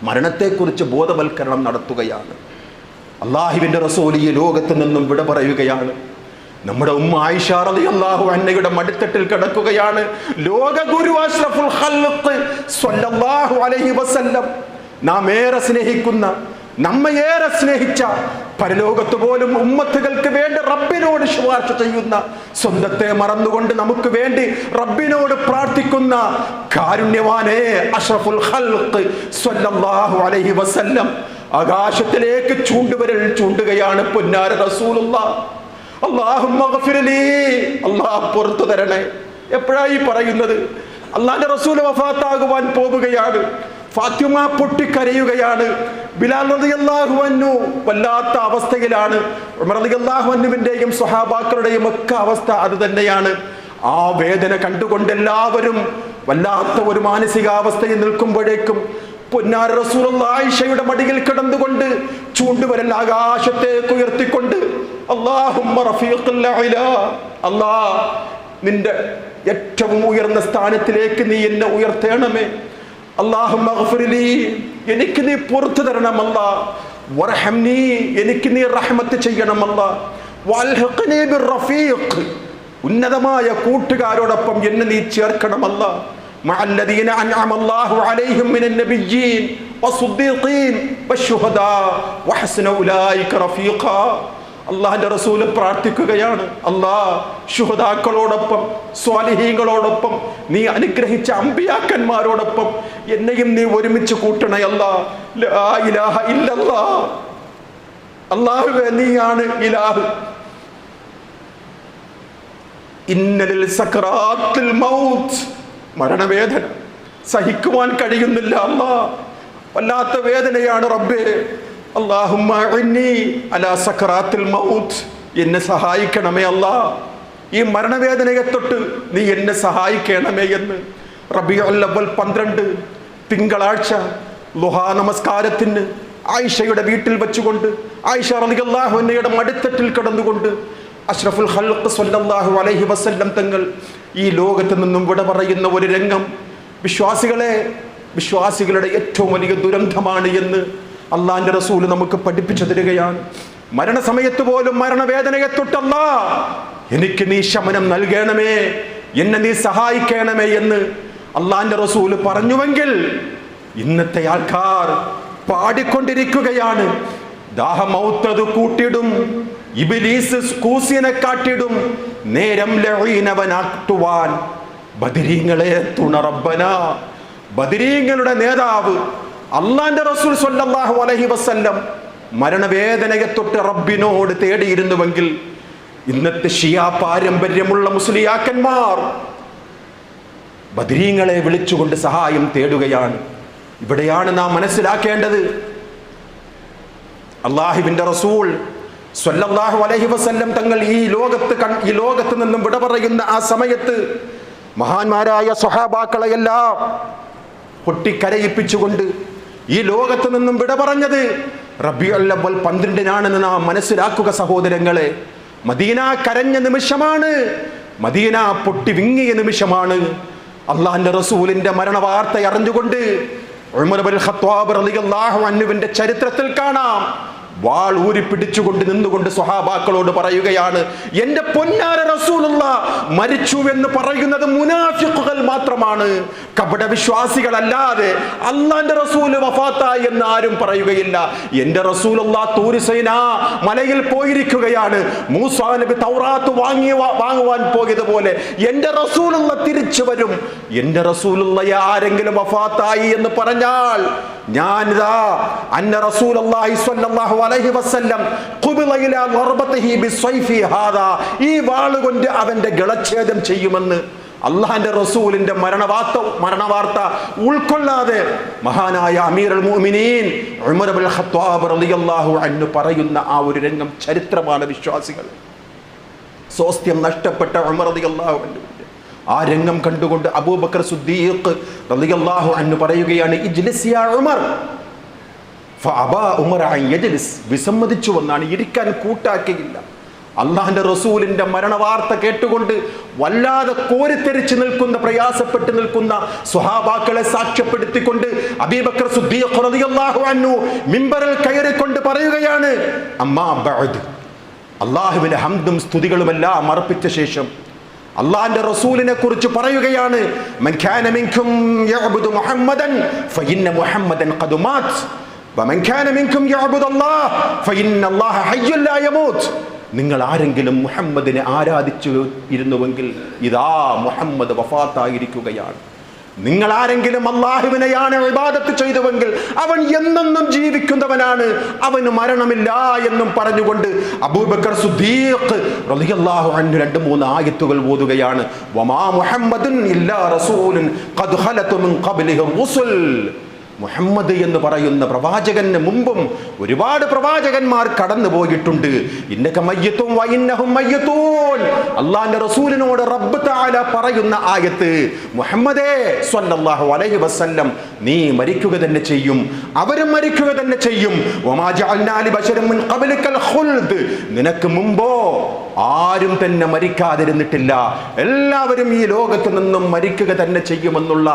മരണത്തെക്കുറിച്ച് ബോധവൽക്കരണം നടത്തുകയാണ്. അള്ളാഹുവിന്റെ റസൂൽ ഈ ലോകത്ത് നിന്നും വിട പറയുകയാണ്. നമ്മുടെ ഉമ്മ ആയിഷ റളിയല്ലാഹു അൻഹയുടെ മടിത്തട്ടിൽ കിടക്കുകയാണ്. ലോകഗുരു അഷ്റഫുൽ ഖൽഖ് സ്വല്ലല്ലാഹു അലൈഹി വസല്ലം, നാം ഏറെ സ്നേഹിക്കുന്ന, നമ്മയേറെ സ്നേഹിച്ച, പരലോകത്ത് പോലും ഉമ്മത്തുകൾക്ക് വേണ്ടി റബ്ബിനോട് ശുപാർശ ചെയ്യുന്ന, സ്വന്തത്തെ മറന്നുകൊണ്ട് നമുക്ക് വേണ്ടി റബ്ബിനോട് പ്രാർത്ഥിക്കുന്ന കാരുണ്യവാനേ അഷ്റഫുൽ ഖൽഖ് സ്വല്ലല്ലാഹു അലൈഹി വസല്ലം ആകാശത്തിലേക്ക് ചൂണ്ടുവിരൽ ചൂണ്ടുകയാണ്. പൊന്നാര റസൂലുള്ളാഹ്, അല്ലാഹുമ്മ ഗഫിർലി, അല്ലാഹ് പുറത്തു തരണേ. എപ്പോഴായി പറയുന്നത്? അല്ലാഹുവിന്റെ റസൂൽ വഫാത്താകുവാൻ പോവുകയാണ്. ഫാത്തിമ പൊട്ടിക്കരയുകയാണ്. ബിലാൽ റളിയല്ലാഹു അൻഹു വല്ലാത്ത അവസ്ഥയിലാണ്. ഉമർ റളിയല്ലാഹു അൻഹുവിന്റെയും സ്വഹാബാക്കളുടെയും ഒക്കെ അവസ്ഥ അത് തന്നെയാണ്. ആ വേദന കണ്ടുകൊണ്ട് എല്ലാവരും വല്ലാത്ത ഒരു മാനസികാവസ്ഥയിൽ നിൽക്കുമ്പോഴേക്കും പൊന്നാര റസൂലുള്ളാഹി ആയിഷയുടെ മടിയിൽ കിടന്നുകൊണ്ട് ചൂണ്ടുവിരൽ ആകാശത്തേക്ക് ഉയർത്തിക്കൊണ്ട് അല്ലാഹുമ്മ റഫീഖുൽ അഅ്ലാ, അല്ലാഹ് നിന്റെ ഏറ്റവും ഉയർന്ന സ്ഥാനത്തിലേക്ക് നീ എന്നെ ഉയർത്തേണമേ. അല്ലാഹുമ്മ ഗഫിർലി, എനിക്ക് നീ പുറത്തു തരണം അല്ലാഹ്. വർഹംനി, എനിക്ക് നീ റഹ്മത്ത് ചെയ്യണം അല്ലാഹ്. വൽഹിഖ്നി ബിർറഫീഖ്, ഉന്നതമായ കൂട്ടുകാരോടൊപ്പം എന്നെ നീ ചേർക്കണം അല്ലാഹ്. മഅല്ലദീന അൻഅമ അല്ലാഹു അലൈഹിം മിനൻ നബിയ്യീൻ വസ്സുദ്ദീഖീൻ വശുഹദാ വഹസ്ന ഉലൈക റഫീഖാ. അല്ലാഹുവിന്റെ റസൂൽ പ്രാർത്ഥിക്കുകയാണ്, അല്ലാഹ് ശുഹദാക്കളോടൊപ്പം, സ്വാലിഹീങ്ങളോടൊപ്പം, നീ അനുഗ്രഹിച്ച അമ്പിയാക്കന്മാരോടൊപ്പം എന്നെയും നീ ഒരുമിച്ച് കൂട്ടണേ അല്ലാഹ്. ലാ ഇലാഹ ഇല്ലല്ലാഹ്, അല്ലാഹുവേ നീയാണ് ഇലാഹ്. ഇന്നലിൽ സക്രാത്തുൽ മൗത്ത്, മരണവേദന സഹിക്കുവാൻ കഴിയുന്നില്ല അല്ലാഹ്, വല്ലാത്ത വേദനയാണ് റബ്ബേ. അല്ലാഹുമ്മ ഇന്നി അലാ സക്രാത്തുൽ മൗത്ത്, എന്നെ സഹായിക്കണമേ അല്ലാഹ്, ഈ മരണവേദനയെ തൊട്ട് നീ എന്നെ സഹായിക്കണമേ എന്ന്. റബീഉൽ അവ്വൽ 12 തിങ്കളാഴ്ച ളുഹാ നമസ്കാരത്തിന് ആയിഷയുടെ വീട്ടിൽ വെച്ചുകൊണ്ട്, ആയിഷ റളിയല്ലാഹു അൻഹയുടെ മടിത്തട്ടിൽ കിടന്നുകൊണ്ട് അഷ്റഫുൽ ഖൽഖ് സ്വല്ലല്ലാഹു അലൈഹി വസല്ലം തങ്ങൾ ഈ ലോകത്ത് നിന്നും വിട പറയുന്ന ഒരു രംഗം വിശ്വാസികളുടെ ഏറ്റവും വലിയ ദുരന്തമാണ് എന്ന് അള്ളാഹിന്റെ റസൂൽ നമുക്ക് പഠിപ്പിച്ചു തരികയാണ്. മരണസമയത്ത് പോലും മരണവേദനയെ തൊട്ടല്ലാ എനിക്ക് നീ ശമനം നൽകണമേ, എന്നെ നീ സഹായിക്കണമേ എന്ന് അള്ളാഹിന്റെ റസൂൽ പറഞ്ഞുവെങ്കിൽ ഇന്നത്തെ ആൾക്കാർ പാടിക്കൊണ്ടിരിക്കുകയാണ്. ദാഹമൗത്തത് കൂട്ടിടും, ഇബ്ലീസ് കൂസിനെ കാട്ടിടും, നേരം ലഈനവനാക്കുവാൻ ബദരീങ്ങളെ തുണ റബ്ബന. ബദരീങ്ങളുടെ നേതാവ് അള്ളാന്റെ റസൂൽ സ്വല്ലല്ലാഹു അലൈഹി വസല്ലം മരണവേദനയെ തൊട്ട് റബ്ബിനോട് തേടിയിരുന്നുവെങ്കിൽ ഇന്നത്തെ ഷിയാ പാരമ്പര്യമുള്ള മുസ്ലിയാക്കന്മാർ ബദരീങ്ങളെ വിളിച്ചുകൊണ്ട് സഹായം തേടുകയാണ്. ഇവിടെയാണ് നാം മനസ്സിലാക്കേണ്ടത്. അള്ളാഹുവിന്റെ റസൂൽ സ്വല്ലല്ലാഹു അലൈഹി വസല്ലം തങ്ങൾ ഈ ലോകത്ത് നിന്നും വിട പറയുന്ന ആ സമയത്ത് മഹാന്മാരായ സ്വഹാബാക്കളെയെല്ലാം പൊട്ടിക്കരയിപ്പിച്ചുകൊണ്ട് ഈ ലോകത്ത് നിന്നും വിട പറഞ്ഞത് റബീഉൽ അവ്വൽ 12 നാം മനസ്സിലാക്കുക സഹോദരങ്ങളെ. മദീന കരഞ്ഞ നിമിഷമാണ്, മദീന പൊട്ടി വിങ്ങിയ നിമിഷമാണ്. അള്ളാഹിന്റെ റസൂലിന്റെ മരണവാർത്ത അറിഞ്ഞുകൊണ്ട് ഉമർ ഇബ്നുൽ ഖത്താബ് റളിയല്ലാഹു അൻഹുവിന്റെ ചരിത്രത്തിൽ കാണാം, വാൾ ഊരി പിടിച്ചുകൊണ്ട് നിന്നുകൊണ്ട് സ്വഹാബാക്കളോട് പറയുകയാണ്, എന്റെ പൊന്നാര റസൂലുള്ളാഹ് മരിച്ചു എന്ന് പറയുന്നത് മുനാഫിഖുകൾ മാത്രമാണ്, കപട വിശ്വാസികളല്ലാതെ അല്ലാഹുവിന്റെ റസൂൽ വഫാത്തായി എന്ന് ആരും പറയുകയില്ല. എന്റെ റസൂലുള്ളാഹ് തൂർ സൈനാ മലയിൽ പോയിരിക്കുകയാണ്, മൂസാ നബി തൗറാത്ത് വാങ്ങുവാൻ പോയതുപോലെ എന്റെ റസൂലുള്ളാഹ് തിരിച്ചു വരും. എന്റെ റസൂലുള്ളാഹ് ആരെങ്കിലും വഫാത്തായി എന്ന് പറഞ്ഞാൽ ഞാനിതാ അന്ന റസൂലുള്ളാഹി സ്വല്ലല്ലാഹു അലൈഹി വസല്ലം ഖുബില ഇലാ ളർബതിഹി ബിസൈഫി ഹാദാ, ഈ വാളുകൊണ്ട് അവന്റെ ഗളച്ഛേദം ചെയ്യുമെന്ന് അള്ളാഹിന്റെ റസൂലിന്റെ മരണവാർത്ത ഉൾക്കൊള്ളാതെ മഹാനായ അമീറുൽ മുഅ്മിനീൻ ഉമർ ഇബ്നുൽ ഖത്താബ് റളിയല്ലാഹു അൻഹു പറയുന്ന ആ ഒരു രംഗം ചരിത്രമാണ്. വിശ്വാസികൾ സ്വാസ്ഥ്യം നഷ്ടപ്പെട്ട ഉമർ റളിയല്ലാഹു അൻഹു ആ രംഗം കണ്ടുകൊണ്ട് അബൂബക്കർ സിദ്ദീഖ് റളിയല്ലാഹു അൻഹു പറയുകയാണ്, ഇജ്ലിസ് യാ ഉമർ. ഫഅബാ ഉമർ അൻ യജ്ലിസ്, വിസമ്മതിച്ചു വന്നാണ്, ഇരിക്കാൻ കൂട്ടാക്കിയില്ല. അള്ളാഹിന്റെ റസൂലിന്റെ മരണവാർത്ത കേട്ടുകൊണ്ട് വല്ലാതെ കോരിത്തെരിച്ച് നിൽക്കുന്ന, പ്രയാസപ്പെട്ട് നിൽക്കുന്ന സ്വഹാബാക്കളെ സാക്ഷ്യപ്പെടുത്തിക്കൊണ്ട് അബൂബക്കർ സിദ്ദീഖ് റളിയല്ലാഹു അൻഹു മിമ്പറിൽ കയറിക്കൊണ്ട് പറയുകയാണ്, അമ്മാ ബഅദ്, അള്ളാഹുവിന്റെ ഹംദും സ്തുതികളുമെല്ലാം അർപ്പിച്ച ശേഷം അള്ളാഹിന്റെ റസൂലിനെ കുറിച്ച് പറയുകയാണ്, മൻ കാന മിൻകും യഅ്ബുദു മുഹമ്മദൻ ഫഇന്ന മുഹമ്മദൻ ഖദ് മാത് വമൻ കാന മിൻകും യഅ്ബുദു അല്ലാഹ് ഫഇന്ന അല്ലാഹ ഹയ്യുൻ ലാ യമൂത്. നിങ്ങൾ ആരെങ്കിലും മുഹമ്മദിനെ ആരാധിച്ചു ഇരുന്നുവെങ്കിൽ ഇതാ മുഹമ്മദ് വഫാത്തായിരിക്കുകയാണ്. നിങ്ങൾ ആരെങ്കിലും അല്ലാഹുവിനെയാണ് ഇബാദത്ത് ചെയ്തുവെങ്കിൽ അവൻ എന്നെന്നും ജീവിക്കുന്നവനാണ്, അവന് മരണമില്ല എന്നും പറഞ്ഞുകൊണ്ട് അബൂബക്കർ സിദ്ദീഖ് റളിയല്ലാഹു അൻഹു 2-3 ആയത്തുകൾ ഓതുകയാണ്. വമാ മുഹമ്മദുൻ ഇല്ലാ റസൂലുൻ ഖദ് ഖലതു മിൻ ഖബ്ലിഹി റുസുൽ. മുഹമ്മദ് എന്ന് പറയുന്ന പ്രവാചകന് മുമ്പും ഒരുപാട് പ്രവാചകന്മാർ കടന്നു പോയിട്ടുണ്ട്. ഇന്നക മയ്യിത്തുൻ വ ഇന്നഹും മയ്യിത്തൂൻ. അല്ലാഹുവിന്റെ റസൂലിനോട് റബ്ബ് തആല പറയുന്ന ആയത്ത്, മുഹമ്മദേ സ്വല്ലല്ലാഹു അലൈഹി വസല്ലം നീ മരിക്കുക തന്നെ ചെയ്യും, അവരും മരിക്കുക തന്നെ ചെയ്യും. വമാ ജഅൽനാ ലിബശരിൻ മിൻ ഖബ്ലിക്കൽ ഖുൽദ്. നിനക്ക് മുമ്പോ ആരും തന്നെ മരിക്കാതിരുന്നിട്ടില്ല, എല്ലാവരും ഈ ലോകത്ത് നിന്നും മരിക്കുക തന്നെ ചെയ്യുമെന്നുള്ള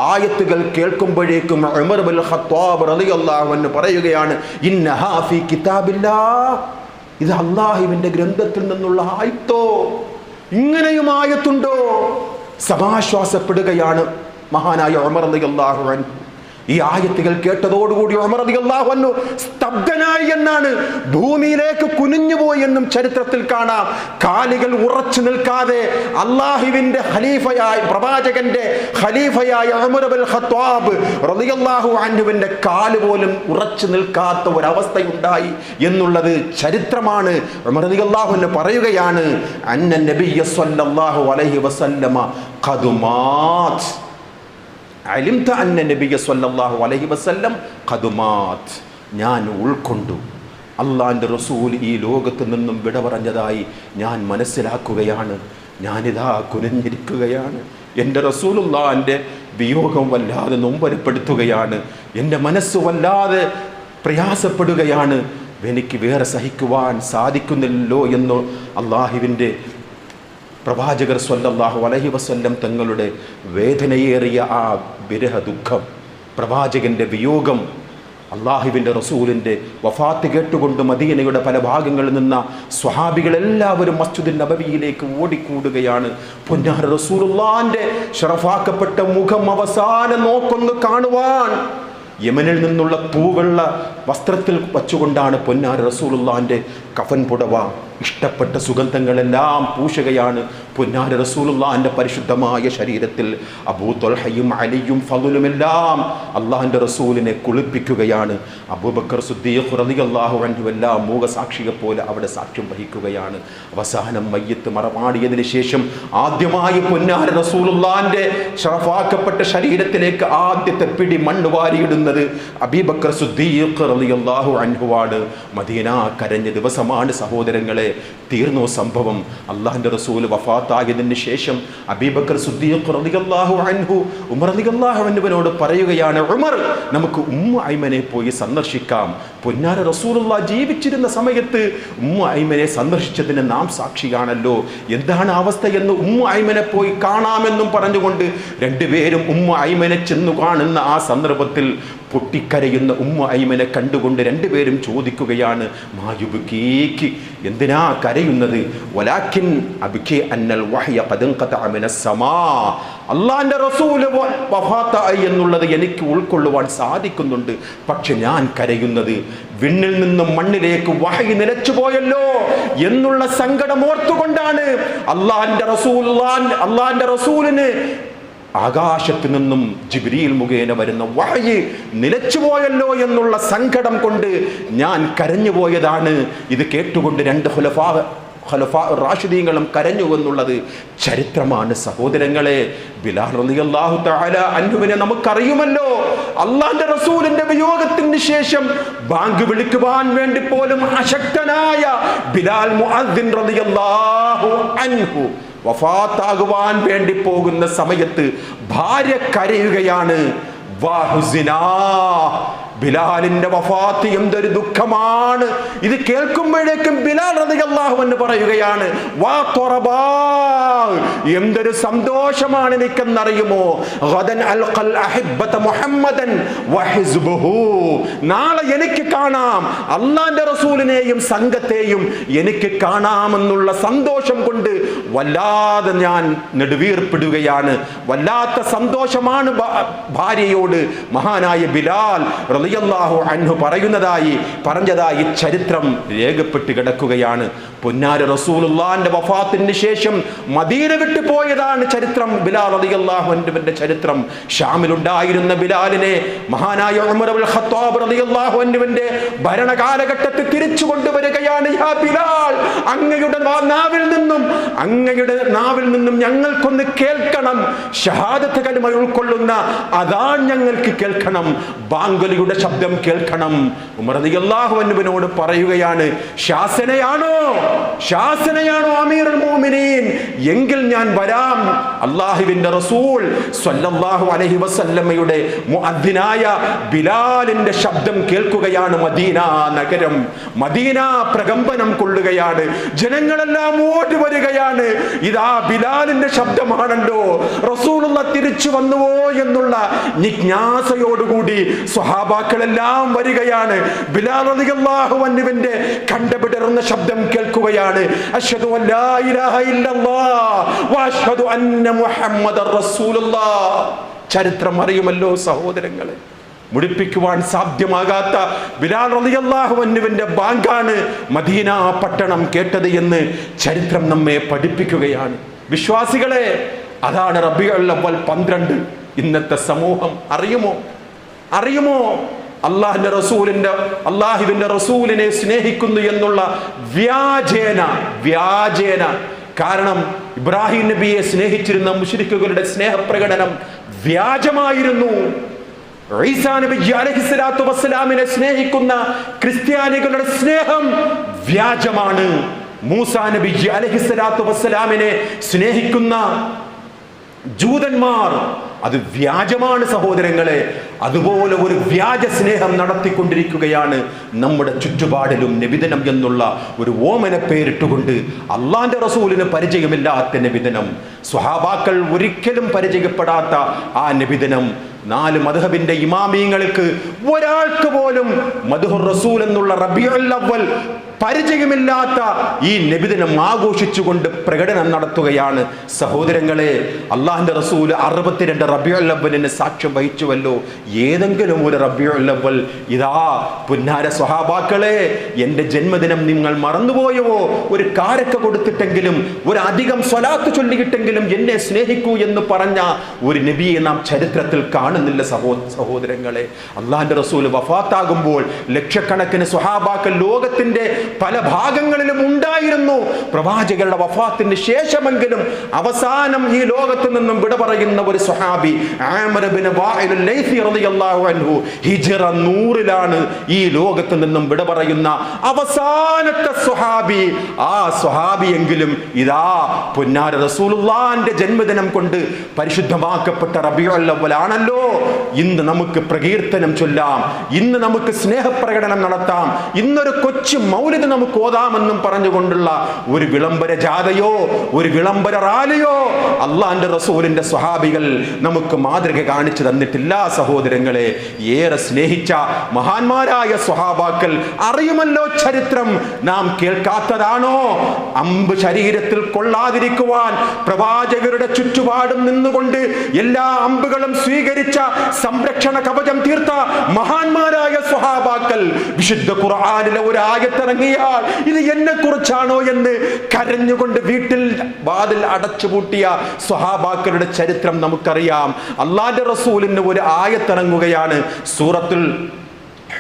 ആയത്തുകൾ കേൾക്കുമ്പോഴേക്കും ഉമർ ഇബ്നുൽ ഖത്താബ് റളിയല്ലാഹു അൻഹു പറയുകയാണ്, ഇന്നഹാ ഫീ കിതാബില്ലാഹ്. ഇത് അല്ലാഹുവിന്റെ ഗ്രന്ഥത്തിൽ നിന്നുള്ള ആയത്തോ? ഇങ്ങനെയും ആയത്തുണ്ടോ? സമാശ്വാസപ്പെടുകയാണ് മഹാനായ ഉമർ റളിയല്ലാഹു അൻഹു. ഈ ആയത്തുകൾ കേട്ടതോടുകൂടി ഉമർ റളിയല്ലാഹു അൻഹു സ്തബ്ധനായി എന്നാണ്, ഭൂമിയിലേക്ക് കുനിഞ്ഞുപോയി എന്നും ചരിത്രത്തിൽ കാണാം. കാലുകൾ ഉറച്ചു നിൽക്കാതെ അല്ലാഹുവിന്റെ ഖലീഫയായ പ്രവാചകന്റെ ഖലീഫയായ ഉമർ ഇബ്നുൽ ഖത്താബ് റളിയല്ലാഹു അൻഹുവിന്റെ കാല് പോലും ഉറച്ചു നിൽക്കാത്ത ഒരവസ്ഥയുണ്ടായി എന്നുള്ളത് ചരിത്രമാണ്. ഉമർ റളിയല്ലാഹു അൻഹു പറയുകയാണ്, അന്ന നബിയ്യ സ്വല്ലല്ലാഹു അലൈഹി വസല്ലമ ഖദ് മാത്. അലിംത അന്ന നബിയ്യ സ്വല്ലല്ലാഹു അലൈഹി വസല്ലം ഖദ് മാത്. ഞാൻ ഉൾക്കൊണ്ടു, അള്ളാഹിന്റെ റസൂൽ ഈ ലോകത്ത് നിന്നും വിട പറഞ്ഞതായി ഞാൻ മനസ്സിലാക്കുകയാണ്. ഞാനിതാ കുനിഞ്ഞിരിക്കുകയാണ്. എൻ്റെ റസൂലുള്ളാഹിന്റെ വിയോഗം വല്ലാതെ നൊമ്പരപ്പെടുത്തുകയാണ്. എൻ്റെ മനസ്സ് വല്ലാതെ പ്രയാസപ്പെടുകയാണ്. എനിക്ക് വേറെ സഹിക്കുവാൻ സാധിക്കുന്നില്ലല്ലോ എന്ന് അള്ളാഹുവിൻ്റെ പ്രവാചകർ സ്വല്ലല്ലാഹു അലൈഹി വസല്ലം തങ്ങളുടെ വേദനയേറിയ ആ വിരഹ ദുഃഖം, പ്രവാചകന്റെ വിയോഗം, അള്ളാഹുവിൻ്റെ റസൂലിൻ്റെ വഫാത്ത് കേട്ടുകൊണ്ട് മദീനയുടെ പല ഭാഗങ്ങളിൽ നിന്ന സ്വഹാബികളെല്ലാവരും മസ്ജിദുൻ നബവിയിലേക്ക് ഓടിക്കൂടുകയാണ്. പൊന്നാര റസൂലുള്ളാഹിന്റെ ശറഫാക്കപ്പെട്ട മുഖം അവസാനം നോക്കൊന്ന് കാണുവാൻ യമനിൽ നിന്നുള്ള തൂവെള്ള വസ്ത്രത്തിൽ വച്ചുകൊണ്ടാണ് പൊന്നാര റസൂലുള്ളാഹിന്റെ കഫൻ പുടവ, ഇഷ്ടപ്പെട്ട സുഗന്ധങ്ങളെല്ലാം പൂശുകയാണ് പൊന്നാര റസൂലുള്ളാഹിന്റെ പരിശുദ്ധമായ ശരീരത്തിൽ. അബൂ ത്വൽഹയും അലിയും ഫളുലുമെല്ലാം അള്ളാഹിന്റെ റസൂലിനെ കുളിപ്പിക്കുകയാണ്. അബൂബക്കർ സിദ്ദീഖ് റളിയല്ലാഹു അൻഹു എല്ലാം മൂകസാക്ഷിയെ പോലെ അവിടെ സാക്ഷ്യം വഹിക്കുകയാണ്. അവസാനം മയ്യത്ത് മറമാടിയതിനു ശേഷം ആദ്യമായി പൊന്നാര റസൂലുള്ളാഹിന്റെ ശറഫാക്കപ്പെട്ട ശരീരത്തിലേക്ക് ആദ്യത്തെ പിടി മണ്ണ് വാരിയിടുന്നത് അബൂബക്കർ സിദ്ദീഖ് റളിയല്ലാഹു അൻഹുവാണ്. മദീന കരഞ്ഞ ദിവസമാണ് സഹോദരങ്ങളെ. തീർന്നോ സംഭവം? അള്ളാഹിന്റെ റസൂൽ വഫാത്തായതിന് ശേഷം അബൂബക്കർ സിദ്ദീഖ് റളിയല്ലാഹു അൻഹു ഉമർ റളിയല്ലാഹു അൻഹുവിനോട് പറയുകയാണ്, ഉമർ, നമുക്ക് ഉമ്മു ഐമനെ പോയി സന്ദർശിക്കാം. പൊന്നാര റസൂലുള്ളാഹി ജീവിച്ചിരുന്ന സമയത്ത് ഉമ്മു ഐമനെ സന്ദർശിച്ചതിന് നാം സാക്ഷിയാണല്ലോ. എന്താണ് അവസ്ഥ എന്ന് ഉമ്മു ഐമനെ പോയി കാണാമെന്നും പറഞ്ഞുകൊണ്ട് രണ്ടുപേരും ഉമ്മു ഐമനെ ചെന്നു കാണുന്ന ആ സന്ദർഭത്തിൽ പൊട്ടിക്കരയുന്ന ഉമ്മു ഐമനെ കണ്ടുകൊണ്ട് രണ്ടുപേരും ചോദിക്കുകയാണ്, മായുബ്കീകി, എന്തിനാ കരയുന്നത്? വലാകിൻ അബ്കി അന്നൽ വഹ്യ ഖദ് ഖതഅ മിനസ് സമാ. അല്ലാഹുവിന്റെ റസൂൽ വഫാത്തായി എന്നുള്ളത് എനിക്ക് ഉൾക്കൊള്ളുവാൻ സാധിക്കുന്നുണ്ട്. പക്ഷെ ഞാൻ കരയുന്നത് വിണ്ണിൽ നിന്നും മണ്ണിലേക്ക് വഹ്യ് നിലച്ചു പോയല്ലോ എന്നുള്ള സങ്കടം ഓർത്തുകൊണ്ടാണ്. അല്ലാഹുവിന്റെ റസൂലിന് ആകാശത്ത് നിന്നും ജിബ്രീൽ മുഖേന വരുന്ന വഹ്യ് നിലച്ചുപോയല്ലോ എന്നുള്ള സങ്കടം കൊണ്ട് ഞാൻ കരഞ്ഞുപോയതാണ്. ഇത് കേട്ടുകൊണ്ട് രണ്ട് ഖുലഫാ റാഷിദീങ്ങളും കരഞ്ഞു എന്നുള്ളത് ചരിത്രമാണ് സഹോദരങ്ങളെ. ബിലാൽ റളിയല്ലാഹു തആല അൻഹുവിനെ നമുക്കറിയുമല്ലോ. അല്ലാഹുവിന്റെ റസൂലിന്റെ വിയോഗത്തിന് ശേഷം ബാങ്ക് വിളിക്കുവാൻ വേണ്ടി പോലും അശക്തനായ ബിലാൽ മുഅദ്ദിൻ റളിയല്ലാഹു അൻഹു വഫാത്താകുവാൻ വേണ്ടി പോകുന്ന സമയത്ത് ഭാര്യ കരയുകയാണ്. ബിലാലിന്റെ വഫാത്ത് എന്തൊരു ദുഃഖമാണ്. ഇത് കേൾക്കുമ്പോഴേക്കും ബിലാൽ റളിയല്ലാഹു അൻഹു പറയുകയാണ്, വാ ത്വറബാ, എന്തൊരു സന്തോഷമാണ് എനിക്കെന്നറിയുമോ. ഗദൻ അൽഖൽ അഹിബ്ബത മുഹമ്മദൻ വഹിസ്ബുഹു, നാളെ എനിക്ക് കാണാം അല്ലാഹുവിന്റെ റസൂലിനെയും സംഘത്തെയും എനിക്ക് കാണാമെന്നുള്ള സന്തോഷം കൊണ്ട് വല്ലാതെ ഞാൻ നെടുവീർപ്പിടുകയാണ്. വല്ലാത്ത സന്തോഷമാണ് ഭാര്യയോട് മഹാനായ ബിലാൽ റളിയല്ലാഹു അൻഹു പറഞ്ഞതായി ചരിത്രം രേഖപ്പെട്ട് കിടക്കുകയാണ്. പൊന്നാര റസൂലുള്ളാഹിന്റെ വഫാത്തിന് ശേഷം മദീന വിട്ടു പോയതാണ് ചരിത്രം, ബിലാൽ റളിയല്ലാഹു അൻഹുവിന്റെ ചരിത്രം. ഷാമിലുണ്ടായിരുന്ന ബിലാലിനെ മഹാനായ ഉമർ ഇബ്നുൽ ഖത്താബ് റളിയല്ലാഹു അൻഹുവിന്റെ ഭരണകാലഘട്ടത്തിൽ തിരിച്ചു കൊണ്ടുവരികയാണ്. യാ ബിലാൽ, അങ്ങയുടെ നാവിൽ നിന്നും ഞങ്ങൾക്കൊന്ന് കേൾക്കണം, ഷഹാദത്ത് കലിമ ഉൾക്കൊള്ളുന്ന അദാൻ ഞങ്ങൾക്ക് കേൾക്കണം, ബാങ്കുലിയുടെ ശബ്ദം കേൾക്കണം. ഉമർ റളിയല്ലാഹു അൻഹുവിനോട് പറയുകയാണ്, ശാസനയാണോ അമീറുൽ മുഅ്മിനീൻ, എങ്കിൽ ഞാൻ വരാം. അല്ലാഹുവിന്റെ റസൂൽ സ്വല്ലല്ലാഹു അലൈഹി വസല്ലമയുടെ മുഅദ്ദിനായ ബിലാലിന്റെ ശബ്ദം കേൾക്കുകയാണ്. മദീന നഗരം, മദീന പ്രകമ്പനം കൊള്ളുകയാണ്. ജനങ്ങളെല്ലാം ഓടി വരികയാണ്. ഇതാ ബിലാലിന്റെ ശബ്ദമാണല്ലോ, റസൂലുള്ള തിരിച്ചു വന്നുവോ എന്നുള്ള ജിജ്ഞാസയോടുകൂടി സ്വഹാബാക്കളെല്ലാം വരികയാണ്. ബിലാൽ റളിയല്ലാഹു അൻഹുവിന്റെ കണ്ടപിടർന്ന ശബ്ദം കേൾക്കുകയാണ്. അശ്ഹദു അല്ലാ ഇലാഹ ഇല്ലല്ലാഹ് വ അശ്ഹദു അന്ന മുഹമ്മദർ റസൂലുള്ളാഹ്. ചരിത്രം അറിയുമല്ലോ സഹോദരങ്ങളെ, മുടിപ്പിക്കുവാൻ സാധ്യമാകാത്ത ബിലാൽ റളിയല്ലാഹു അൻഹുവിന്റെ ബാങ്കാണ് മദീന പട്ടണം കേട്ടത് എന്ന് ചരിത്രം നമ്മെ പഠിപ്പിക്കുകയാണ്. വിശ്വാസികളെ, അതാണ് റബീഉൽ അവ്വൽ 12. ഇന്നത്തെ സമൂഹം അറിയുമോ അല്ലാഹുവിന്റെ റസൂലിനെ സ്നേഹിക്കുന്നു എന്നുള്ള വ്യാജേന. കാരണം ഇബ്രാഹിം നബിയെ സ്നേഹിച്ചിരുന്ന മുശ്രിക്കുകളുടെ സ്നേഹപ്രകടനം വ്യാജമായിരുന്നു. ഈസാ നബി അലൈഹിസ്സലാത്തു വസ്സലാമിനെ സ്നേഹിക്കുന്ന ക്രിസ്ത്യാനികളുടെ സ്നേഹം വ്യാജമാണ്. മൂസാ നബി അലൈഹിസ്സലാത്തു വസ്സലാമിനെ സ്നേഹിക്കുന്ന ജൂതന്മാർ, അത് വ്യാജമാണ് സഹോദരങ്ങളെ. അതുപോലെ ഒരു വ്യാജ സ്നേഹം നടത്തിക്കൊണ്ടിരിക്കുകയാണ് നമ്മുടെ ചുറ്റുപാടിലും. നബിദിനം എന്നുള്ള ഒരു ഓമന പേരിട്ടുകൊണ്ട് അള്ളാന്റെ റസൂലിന് പരിചയമില്ലാത്ത നബിദിനം, സ്വഹാബാക്കൾ ഒരിക്കലും പരിചയപ്പെടാത്ത ആ നബിദിനം, 4 മദ്ഹബിന്റെ ഇമാമിങ്ങൾക്ക് ഒരാൾക്ക് പോലും മദ്ഹുർ റസൂൽ എന്നുള്ള റബീഉൽ അവ്വൽ പരിചയമില്ലാത്ത ഈ നബിദിനം ആഘോഷിച്ചുകൊണ്ട് പ്രകടനം നടത്തുകയാണ്. സഹോദരങ്ങളെ, അള്ളാഹിന്റെ റസൂൽ 62 റബീഉൽ അവ്വലിന് സാക്ഷ്യം വഹിച്ചുവല്ലോ. ഏതെങ്കിലും ഒരു റബീഉൽ അവ്വൽ, ഇതാ പുന്നാര സ്വഹാബാക്കളെ, എൻ്റെ ജന്മദിനം നിങ്ങൾ മറന്നുപോയോ? ഒരു കാരക്ക കൊടുത്തിട്ടെങ്കിലും, ഒരു അധികം സ്വലാത്ത് ചൊല്ലിയിട്ടെങ്കിലും എന്നെ സ്നേഹിക്കൂ എന്ന് പറഞ്ഞ ഒരു നബിയെ നാം ചരിത്രത്തിൽ കാണുന്നില്ല സഹോദരങ്ങളെ. അള്ളാഹിന്റെ റസൂൽ വഫാത്താകുമ്പോൾ ലക്ഷക്കണക്കിന് സ്വഹാബാക്കൾ ലോകത്തിന്റെ പല ഭാഗങ്ങളിലും ഉണ്ടായിരുന്നു. പ്രവാചകരുടെ വഫാത്തിന് ശേഷമെങ്കിലും അവസാനം ഈ ലോകത്ത് നിന്നും വിട പറയുന്ന ഒരു സ്വഹാബി ആമിർ ഇബ്നു വാഇൽ ലൈസി റളിയല്ലാഹു അൻഹു ഹിജ്റ 100 ഈ ലോകത്ത് നിന്നും വിട പറയുന്ന അവസാനത്തെ സ്വഹാബി. ആ സ്വഹാബിയെങ്കിലും ഇതാ പൊന്നാര റസൂലുള്ളാഹിന്റെ ജന്മദിനം കൊണ്ട് പരിശുദ്ധമാക്കപ്പെട്ട റബീഉൽ അവ്വൽ ആണല്ലോ. ഇന്ന് നമുക്ക് പ്രകീർത്തനം ചൊല്ലാം, ഇന്ന് നമുക്ക് സ്നേഹപ്രകടനം നടത്താം, ഇന്നൊരു കൊച്ചു മൗലിദ് നമുക്ക് ഓതാമെന്നും പറഞ്ഞുകൊണ്ടുള്ള ഒരു വിളംബര ജാഥയോ ഒരു വിളംബര റാലിയോ അള്ളാന്റെ റസൂലിന്റെ സ്വഹാബികൾ നമുക്ക് മാതൃക കാണിച്ചു തന്നിട്ടില്ല സഹോദരങ്ങളെ. ഏറെ സ്നേഹിച്ച മഹാന്മാരായ സ്വഹാബാക്കൾ, അറിയുമല്ലോ ചരിത്രം, നാം കേൾക്കാത്തതാണോ? അമ്പ് ശരീരത്തിൽ കൊള്ളാതിരിക്കുവാൻ പ്രവാചകരുടെ ചുറ്റുപാടും നിന്നുകൊണ്ട് എല്ലാ അമ്പുകളും സ്വീകരിച്ച സംരക്ഷണ കവചം തീർത്ത മഹാന്മാരായ സ്വഹാബാക്കൾ, വിശുദ്ധ ഖുർആനിലെ ഒരു ആയത്തിറങ്ങിയാൽ ഇത് എന്നെ കുറിച്ചാണോ എന്ന് കരഞ്ഞുകൊണ്ട് വീട്ടിൽ വാതിൽ അടച്ചുപൂട്ടിയ സ്വഹാബാക്കളുടെ ചരിത്രം നമുക്കറിയാം. അല്ലാഹുവിന്റെ റസൂലിന് ഒരു ആയത്തിറങ്ങുകയാണ്, സൂറത്തുൽ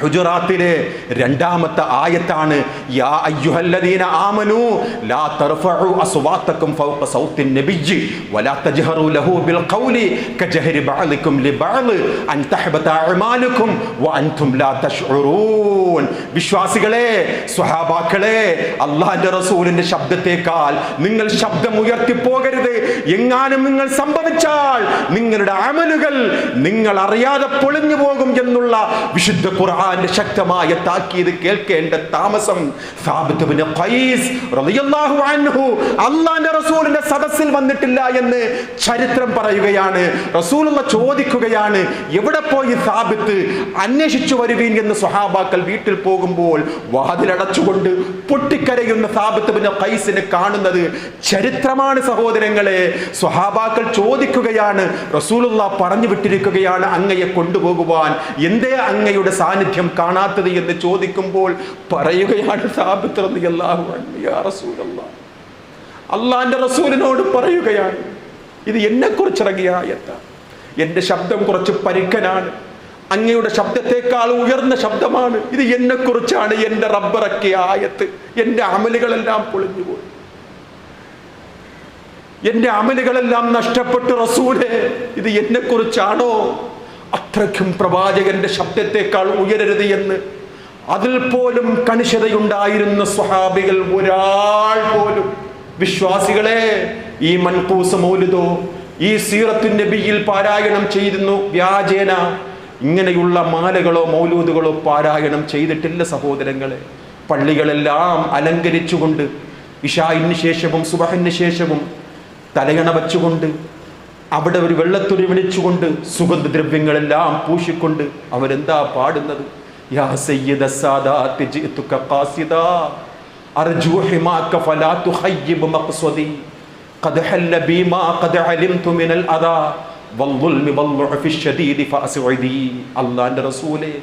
ഹുജറാത്തിലെ 2-ാമത്തെ ആയത്താണ്. യാ അയ്യുഹല്ലദീന ആമനൂ ലാ തർഫഉ അസ്വാതകും ഫൗഖ സൗത്തിൻ നബിയ്യി വലാ തജ്ഹറു ലഹു ബിൽ ഖൗലി കജഹരി ബഅലികും ലിബഅദ് അൻ തഹബത അഅമാലുകും വഅൻതും ലാ തശ്ഉറൂൻ. വിശ്വാസികളെ, സ്വഹാബാക്കളെ, അല്ലാഹുവിന്റെ റസൂലിന്റെ ശബ്ദത്തേക്കാൾ നിങ്ങൾ ശബ്ദം ഉയർത്തി പോകരുത്. എങ്ങാനും നിങ്ങൾ സംഭവിച്ചാൽ നിങ്ങളുടെ അമലുകൾ നിങ്ങൾ അറിയാതെ പൊളിഞ്ഞു പോകും എന്നുള്ള വിശുദ്ധ ഖുർആന്റെ ശക്തമായ താക്കീത് കേൾക്കേണ്ട താമസം സാബിത്ത് ഇബ്നു ഖൈസ് റളിയല്ലാഹു അൻഹു അല്ലാഹുവിന്റെ റസൂലിന്റെ സദസ്സിൽ വന്നിട്ടില്ല എന്ന് ചരിത്രം പറയുകയാണ്. റസൂലുള്ളാഹി ചോദിക്കുകയാണ്, എവിടെ പോയി സാബിത്ത്, അന്വേഷിച്ചു വരുവീൻ എന്ന് സ്വഹാബാക്കൾ വീട്ടിൽ പോകുമ്പോൾ വാതിലടച്ചുകൊണ്ട് പൊട്ടിക്കരയുന്ന സാബിത്ത് ഇബ്നു ഖൈസിനെ കാണുന്നത് ചരിത്രമാണ് സഹോദരങ്ങളെ. സ്വഹാബാക്കൾ ചോദിക്കുകയാണ്, റസൂലുള്ളാഹി പറഞ്ഞു വിട്ടിരിക്കുകയാണ് അങ്ങയെ കൊണ്ടുപോകുവാൻ, എന്തേ അങ്ങയുടെ സാന്നിധ്യം കാണാത്തത് എന്ന് ചോദിക്കുമ്പോൾ പറയുകയാണ് സാബിത്ത് റളിയല്ലാഹു അൻഹു, യാ റസൂലല്ലാഹ്, അല്ലാഹുവിന്റെ റസൂലിനോട് പറയുകയാണ്, ഇത് എന്നെ കുറിച്ചിറങ്ങിയ ആയത്താണ്. എൻ്റെ ശബ്ദം കുറച്ച് പരുക്കനാണ്, അങ്ങയുടെ ശബ്ദത്തെക്കാൾ ഉയർന്ന ശബ്ദമാണ്, ഇത് എന്നെ കുറിച്ചാണ് എൻ്റെ റബ്ബിറക്കിയ ആയത്ത്. എൻ്റെ അമലുകളെല്ലാം പൊളിഞ്ഞുപോയി, എൻ്റെ അമലുകളെല്ലാം നഷ്ടപ്പെട്ടു റസൂലേ, ഇത് എന്നെ കുറിച്ചാണോ? അത്രയ്ക്കും പ്രവാചകന്റെ ശബ്ദത്തെക്കാൾ ഉയരരുത് എന്ന് അതിൽ പോലും കണിശതയുണ്ടായിരുന്ന സ്വഹാബികൾ ഒരാൾ പോലും. വിശ്വാസികളെ, ഈ മൻഖൂസ് മൗലിദോ ഈ സീറത്തുൻ നബിയിൽ പാരായണം ചെയ്യുന്നു വ്യാജേന ഇങ്ങനെയുള്ള മാലകളോ മൗലൂദുകളോ പാരായണം ചെയ്തിട്ടില്ല സഹോദരങ്ങളെ. പള്ളികളെല്ലാം അലങ്കരിച്ചുകൊണ്ട് ഇശാഇന് ശേഷവും സുബഹിന് ശേഷവും തലയണ വച്ചുകൊണ്ട് അവിടെ ഒരു വെള്ളത്തുണി വിളിച്ചുകൊണ്ട് സുഗന്ധദ്രവ്യങ്ങളെല്ലാം പൂശിക്കൊണ്ട് അവരെന്താ പാടുന്നത്? യാ സയ്യിദ സാദാത്തി ജിഅതുക ഖാസിദാ അർജു ഹിമാക ഫലാ തുഖയ്യിബ് മഖ്സദി ഖദ് ഹല്ല ബിമാ ഖദ് അലിംതു മിനൽ അദാ വൽദുൽമി വൽഉഫി ശദീദി ഫഅസ്ഉദി. അല്ലാഹുവിന്റെ റസൂലേ,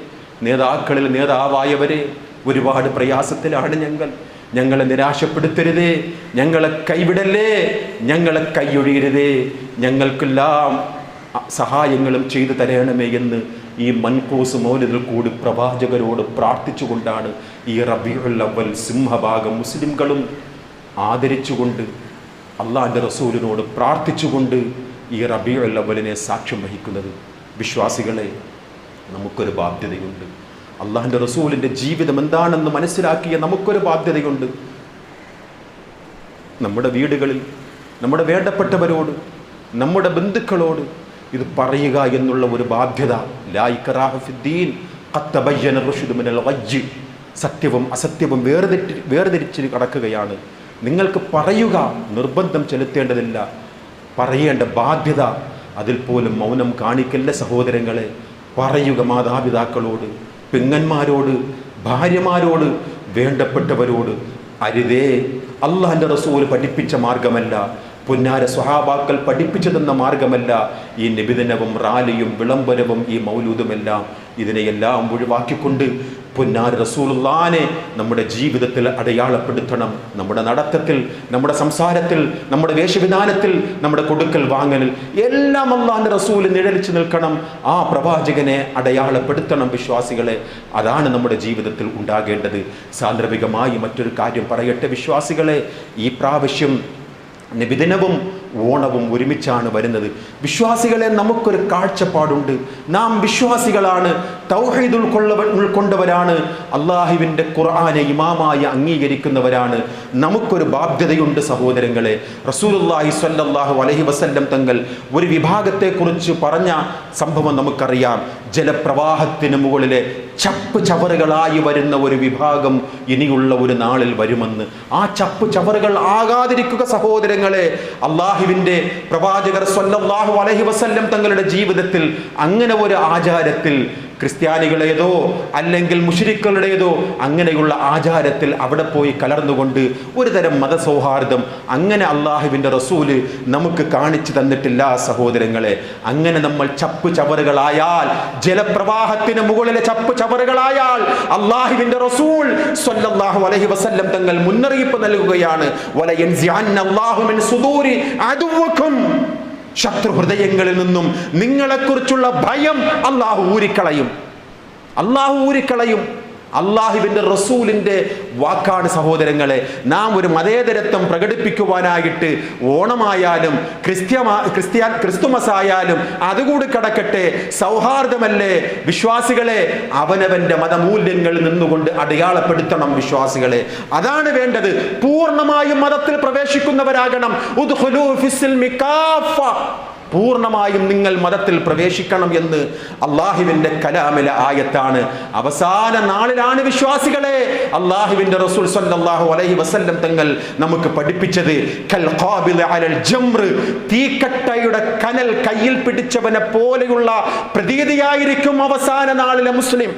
നേതാക്കളിൽ നേതാവായവരെ, ഒരുപാട് പ്രയാസത്തിലാണ് ഞങ്ങളെ നിരാശപ്പെടുത്തരുതേ, ഞങ്ങളെ കൈവിടല്ലേ, ഞങ്ങളെ കൈയൊഴിയരുതേ, ഞങ്ങൾക്കെല്ലാം സഹായങ്ങളും ചെയ്തു തരണമേ എന്ന് ഈ മൻഖൂസ് മൗലിദിൽ കൂടി പ്രവാചകരോട് പ്രാർത്ഥിച്ചുകൊണ്ടാണ് ഈ റബീഉൽ അവ്വൽ സിംഹഭാഗം മുസ്ലിംകളും ആദരിച്ചുകൊണ്ട് അള്ളാഹിൻ്റെ റസൂലിനോട് പ്രാർത്ഥിച്ചുകൊണ്ട് ഈ റബീഉൽ അവ്വലിനെ സാക്ഷ്യം വഹിക്കുന്നത്. വിശ്വാസികളെ, നമുക്കൊരു ബാധ്യതയുണ്ട്. അള്ളാഹിൻ്റെ റസൂലിൻ്റെ ജീവിതം എന്താണെന്ന് മനസ്സിലാക്കിയ നമുക്കൊരു ബാധ്യതയുണ്ട്. നമ്മുടെ വീടുകളിൽ നമ്മുടെ വേണ്ടപ്പെട്ടവരോട്, നമ്മുടെ ബന്ധുക്കളോട് ഇത് പറയുക എന്നുള്ള ഒരു ബാധ്യത. ലാ ഇക്റാഹ ഫിദ്ദീൻ ഖദ് തബയ്യന റുശ്ദു മിനൽ ഗയ്യ്. സത്യവും അസത്യവും വേർതിരിച്ച് കടക്കുകയാണ്. നിങ്ങൾക്ക് പറയുക, നിർബന്ധം ചെലുത്തേണ്ടതില്ല, പറയേണ്ട ബാധ്യത. അതിൽ പോലും മൗനം കാണിക്കല്ല സഹോദരങ്ങളെ. പറയുക മാതാപിതാക്കളോട്, പെങ്ങന്മാരോട്, ഭാര്യമാരോട്, വേണ്ടപ്പെട്ടവരോട്. അരുതേ, അള്ളാഹിൻ്റെ റസൂൽ പഠിപ്പിച്ച മാർഗമല്ല, പുന്നാര സ്വഹാബാക്കൾ പഠിപ്പിച്ചു തന്ന മാർഗമല്ല ഈ നബിദിനവും റാലിയും വിളംബരവും ഈ മൗലൂദുമെല്ലാം. ഇതിനെയെല്ലാം ഒഴിവാക്കിക്കൊണ്ട് പുന്നാര റസൂലുള്ളാഹിനെ നമ്മുടെ ജീവിതത്തിൽ അടയാളപ്പെടുത്തണം. നമ്മുടെ നടത്തത്തിൽ, നമ്മുടെ സംസാരത്തിൽ, നമ്മുടെ വേഷവിധാനത്തിൽ, നമ്മുടെ കൊടുക്കൽ വാങ്ങലിൽ എല്ലാം അല്ലാഹുവിൻ്റെ റസൂൽ നിഴലിച്ചു നിൽക്കണം. ആ പ്രവാചകനെ അടയാളപ്പെടുത്തണം വിശ്വാസികളെ. അതാണ് നമ്മുടെ ജീവിതത്തിൽ ഉണ്ടാകേണ്ടത്. സാന്ദർഭികമായി മറ്റൊരു കാര്യം പറയട്ടെ വിശ്വാസികളെ, ഈ പ്രാവശ്യം നബിദിനവും ഓണവും ഒരുമിച്ചാണ് വരുന്നത്. വിശ്വാസികളെ, നമുക്കൊരു കാഴ്ചപ്പാടുണ്ട്. നാം വിശ്വാസികളാണ്, തൗഹീദ് ഉൾക്കൊണ്ടവരാണ്, അള്ളാഹുവിൻ്റെ ഖുർആനെ ഇമാമായി അംഗീകരിക്കുന്നവരാണ്. നമുക്കൊരു ബാധ്യതയുണ്ട് സഹോദരങ്ങളെ. റസൂലുള്ളാഹി സ്വല്ലല്ലാഹു അലൈഹി വസല്ലം തങ്ങൾ ഒരു വിഭാഗത്തെക്കുറിച്ച് പറഞ്ഞ സംഭവം നമുക്കറിയാം. ജലപ്രവാഹത്തിന് മുകളിലെ ചപ്പ് ചവറുകളായി വരുന്ന ഒരു വിഭാഗം ഇനിയുള്ള ഒരു നാളിൽ വരുമെന്ന്. ആ ചപ്പ് ചവറുകൾ ആകാതിരിക്കുക സഹോദരങ്ങളെ. അള്ളാഹുവിൻ്റെ പ്രവാചകർ സ്വല്ലല്ലാഹു അലൈഹി വസല്ലം തങ്ങളുടെ ജീവിതത്തിൽ അങ്ങനെ ഒരു ആചാരത്തിൽ, ക്രിസ്ത്യാനികളേതോ അല്ലെങ്കിൽ മുശ്രിക്കുകളുടേതോ അങ്ങനെയുള്ള ആചാരത്തിൽ അവിടെ പോയി കലർന്നുകൊണ്ട് ഒരു തരം മതസൗഹാർദ്ദം അങ്ങനെ അള്ളാഹുവിൻ്റെ റസൂല് നമുക്ക് കാണിച്ചു തന്നിട്ടില്ല സഹോദരങ്ങളെ. അങ്ങനെ നമ്മൾ ചപ്പ് ചവറുകളായാൽ, ജലപ്രവാഹത്തിന് മുകളിലെ ചപ്പ് ചവറുകളായാൽ, അള്ളാഹുവിൻ്റെ റസൂൽ സ്വല്ലല്ലാഹു അലൈഹി വസല്ലം തങ്ങൾ മുന്നറിയിപ്പ് നൽകുകയാണ്, വലയൻസിഅന്നല്ലാഹു മിൻ സുദൂരി അദുവ്വക്കും. ശത്രു ഹൃദയങ്ങളിൽ നിന്നും നിങ്ങളെക്കുറിച്ചുള്ള ഭയം അള്ളാഹു ഊരിക്കളയും. അള്ളാഹു ഊരിക്കളയും. അള്ളാഹുവിൻ്റെ റസൂലിൻ്റെ വാക്കാണ് സഹോദരങ്ങളെ. നാം ഒരു മതേതരത്വം പ്രകടിപ്പിക്കുവാനായിട്ട് ഓണമായാലും ക്രിസ്തുമസ് ആയാലും അതുകൂടി കടക്കട്ടെ, സൗഹാർദ്ദമല്ലേ വിശ്വാസികളെ, അവനവൻ്റെ മതമൂല്യങ്ങളിൽ നിന്നുകൊണ്ട് അടയാളപ്പെടുത്തണം വിശ്വാസികളെ. അതാണ് വേണ്ടത്. പൂർണ്ണമായും മതത്തിൽ പ്രവേശിക്കുന്നവരാകണം. ഉദ്ഖുലൂ ഫിസ്സിൽമി കാഫ, പൂർണ്ണമായും നിങ്ങൾ മതത്തിൽ പ്രവേശിക്കണം എന്ന് അള്ളാഹുവിൻ്റെ കലാമിലെ ആയത്താണ്. അവസാന നാളിലാണ് വിശ്വാസികളെ അള്ളാഹുവിൻ്റെ റസൂൽ സ്വല്ലല്ലാഹു അലൈഹി വസല്ലം തങ്ങൾ നമുക്ക് പഠിപ്പിച്ചത്. കൽ ഖാബിൽ അലൽ ജംറ്, തീക്കട്ടയുടെ കനൽ കയ്യിൽ പിടിച്ചവനെ പോലെയുള്ള പ്രതീതിയായിരിക്കും അവസാന നാളിലെ മുസ്ലിം.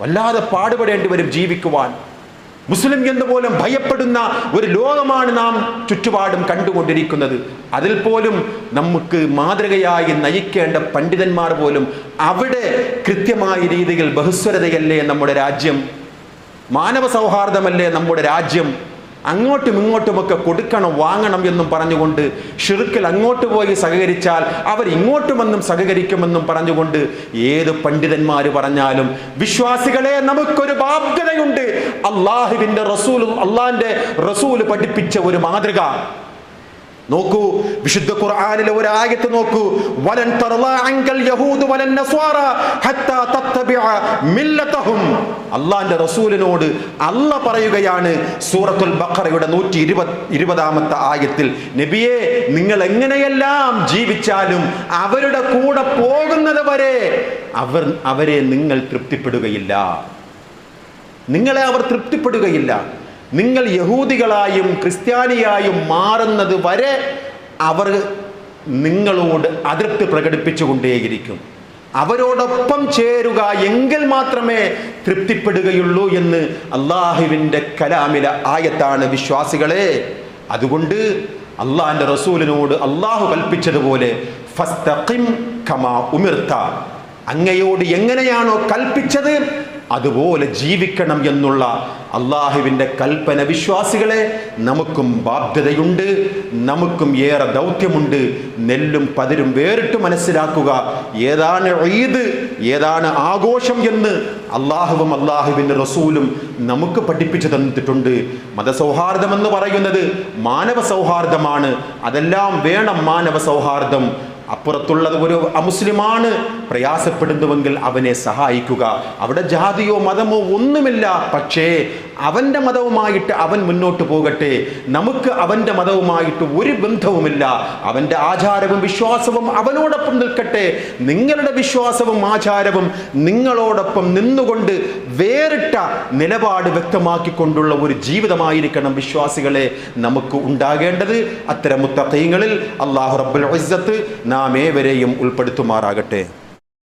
വല്ലാതെ പാടുപെടേണ്ടി വരും ജീവിക്കുവാൻ. മുസ്ലിം എന്ന് പോലും ഭയപ്പെടുന്ന ഒരു ലോകമാണ് നാം ചുറ്റുപാടും കണ്ടുകൊണ്ടിരിക്കുന്നത്. അതിൽ പോലും നമുക്ക് മാതൃകയായി നയിക്കേണ്ട പണ്ഡിതന്മാർ പോലും അവിടെ കൃത്യമായ രീതിയിൽ ബഹുസ്വരതയല്ലേ നമ്മുടെ രാജ്യം, മാനവ സൗഹാർദ്ദമല്ലേ നമ്മുടെ രാജ്യം, അങ്ങോട്ടും ഇങ്ങോട്ടുമൊക്കെ കൊടുക്കണം വാങ്ങണം എന്നും പറഞ്ഞുകൊണ്ട് ഷിർക്കിൽ അങ്ങോട്ട് പോയി സഹകരിച്ചാൽ അവർ ഇങ്ങോട്ട് വന്നും സഹകരിക്കുമെന്നും പറഞ്ഞുകൊണ്ട് ഏത് പണ്ഡിതന്മാർ പറഞ്ഞാലും വിശ്വാസികളെ നമുക്കൊരു ബാധ്യതയുണ്ട്. അള്ളാഹുവിൻ്റെ റസൂല് പഠിപ്പിച്ച ഒരു മാതൃക നോക്കൂ. വിശുദ്ധ ഖുർആനിലെ ഒരു ആയത്ത് നോക്കൂ. വലൻ തർലാ അൻകൽ യഹൂദു വലൻ നസ്വാറ ഹത്താ തത്തബിഅ മില്ലതഹും. അല്ലാഹുവിന്റെ റസൂലിനോട് അല്ലാഹ് പറയുകയാണ് സൂറത്തുൽ ബഖറയുടെ 120-ാമത്തെ ആയത്തിൽ, നബിയേ, നിങ്ങൾ എങ്ങനെയെല്ലാം ജീവിച്ചാലും അവരുടെ കൂടെ പോകുന്നത് വരെ അവരെ നിങ്ങൾ തൃപ്തിപ്പെടുകയില്ല. നിങ്ങളെ അവർ തൃപ്തിപ്പെടുകയില്ല. നിങ്ങൾ യഹൂദികളായും ക്രിസ്ത്യാനിയായും മാറുന്നത് വരെ അവർ നിങ്ങളോട് അതൃപ്തി പ്രകടിപ്പിച്ചുകൊണ്ടേയിരിക്കും. അവരോടൊപ്പം ചേരുക എങ്കിൽ മാത്രമേ തൃപ്തിപ്പെടുകയുള്ളൂ എന്ന് അള്ളാഹുവിൻ്റെ കലാമിലെ ആയത്താണ് വിശ്വാസികളെ. അതുകൊണ്ട് അള്ളാഹിൻ്റെ റസൂലിനോട് അള്ളാഹു കൽപ്പിച്ചതുപോലെ ഫസ്തഖിം കമാ ഉമിർത, അങ്ങയോട് എങ്ങനെയാണോ കൽപ്പിച്ചത് അതുപോലെ ജീവിക്കണം എന്നുള്ള അള്ളാഹുവിൻ്റെ കൽപ്പന വിശ്വാസികളെ നമുക്കും ബാധ്യതയുണ്ട്, നമുക്കും ഏറെ ദൗത്യമുണ്ട്. നെല്ലും പതിരും വേറിട്ട് മനസ്സിലാക്കുക. ഏതാണ് ഈദ്, ഏതാണ് ആഘോഷം എന്ന് അള്ളാഹുവും അള്ളാഹുവിൻ്റെ റസൂലും നമുക്ക് പഠിപ്പിച്ചു തന്നിട്ടുണ്ട്. മതസൗഹാർദ്ദം എന്ന് പറയുന്നത് മാനവ സൗഹാർദ്ദമാണ്. അതെല്ലാം വേണം മാനവ സൗഹാർദ്ദം. അപ്പുറത്തുള്ളത് ഒരു അമുസ്ലിമാണ് പ്രയാസപ്പെടുന്നുവെങ്കിൽ അവനെ സഹായിക്കുക. അവിടെ ജാതിയോ മതമോ ഒന്നുമില്ല. പക്ഷേ അവൻ്റെ മതവുമായിട്ട് അവൻ മുന്നോട്ട് പോകട്ടെ. നമുക്ക് അവൻ്റെ മതവുമായിട്ട് ഒരു ബന്ധവുമില്ല. അവൻ്റെ ആചാരവും വിശ്വാസവും അവനോടൊപ്പം നിൽക്കട്ടെ. നിങ്ങളുടെ വിശ്വാസവും ആചാരവും നിങ്ങളോടൊപ്പം നിന്നുകൊണ്ട് വേറിട്ട നിലപാട് വ്യക്തമാക്കിക്കൊണ്ടുള്ള ഒരു ജീവിതമായിരിക്കണം വിശ്വാസികളെ നമുക്ക് ഉണ്ടാകേണ്ടത്. അത്തരം മുത്തഖീങ്ങളിൽ അല്ലാഹു റബ്ബുൽ ഇസ്സത്ത് നാം ഏവരെയും ഉൾപ്പെടുത്തുമാറാകട്ടെ.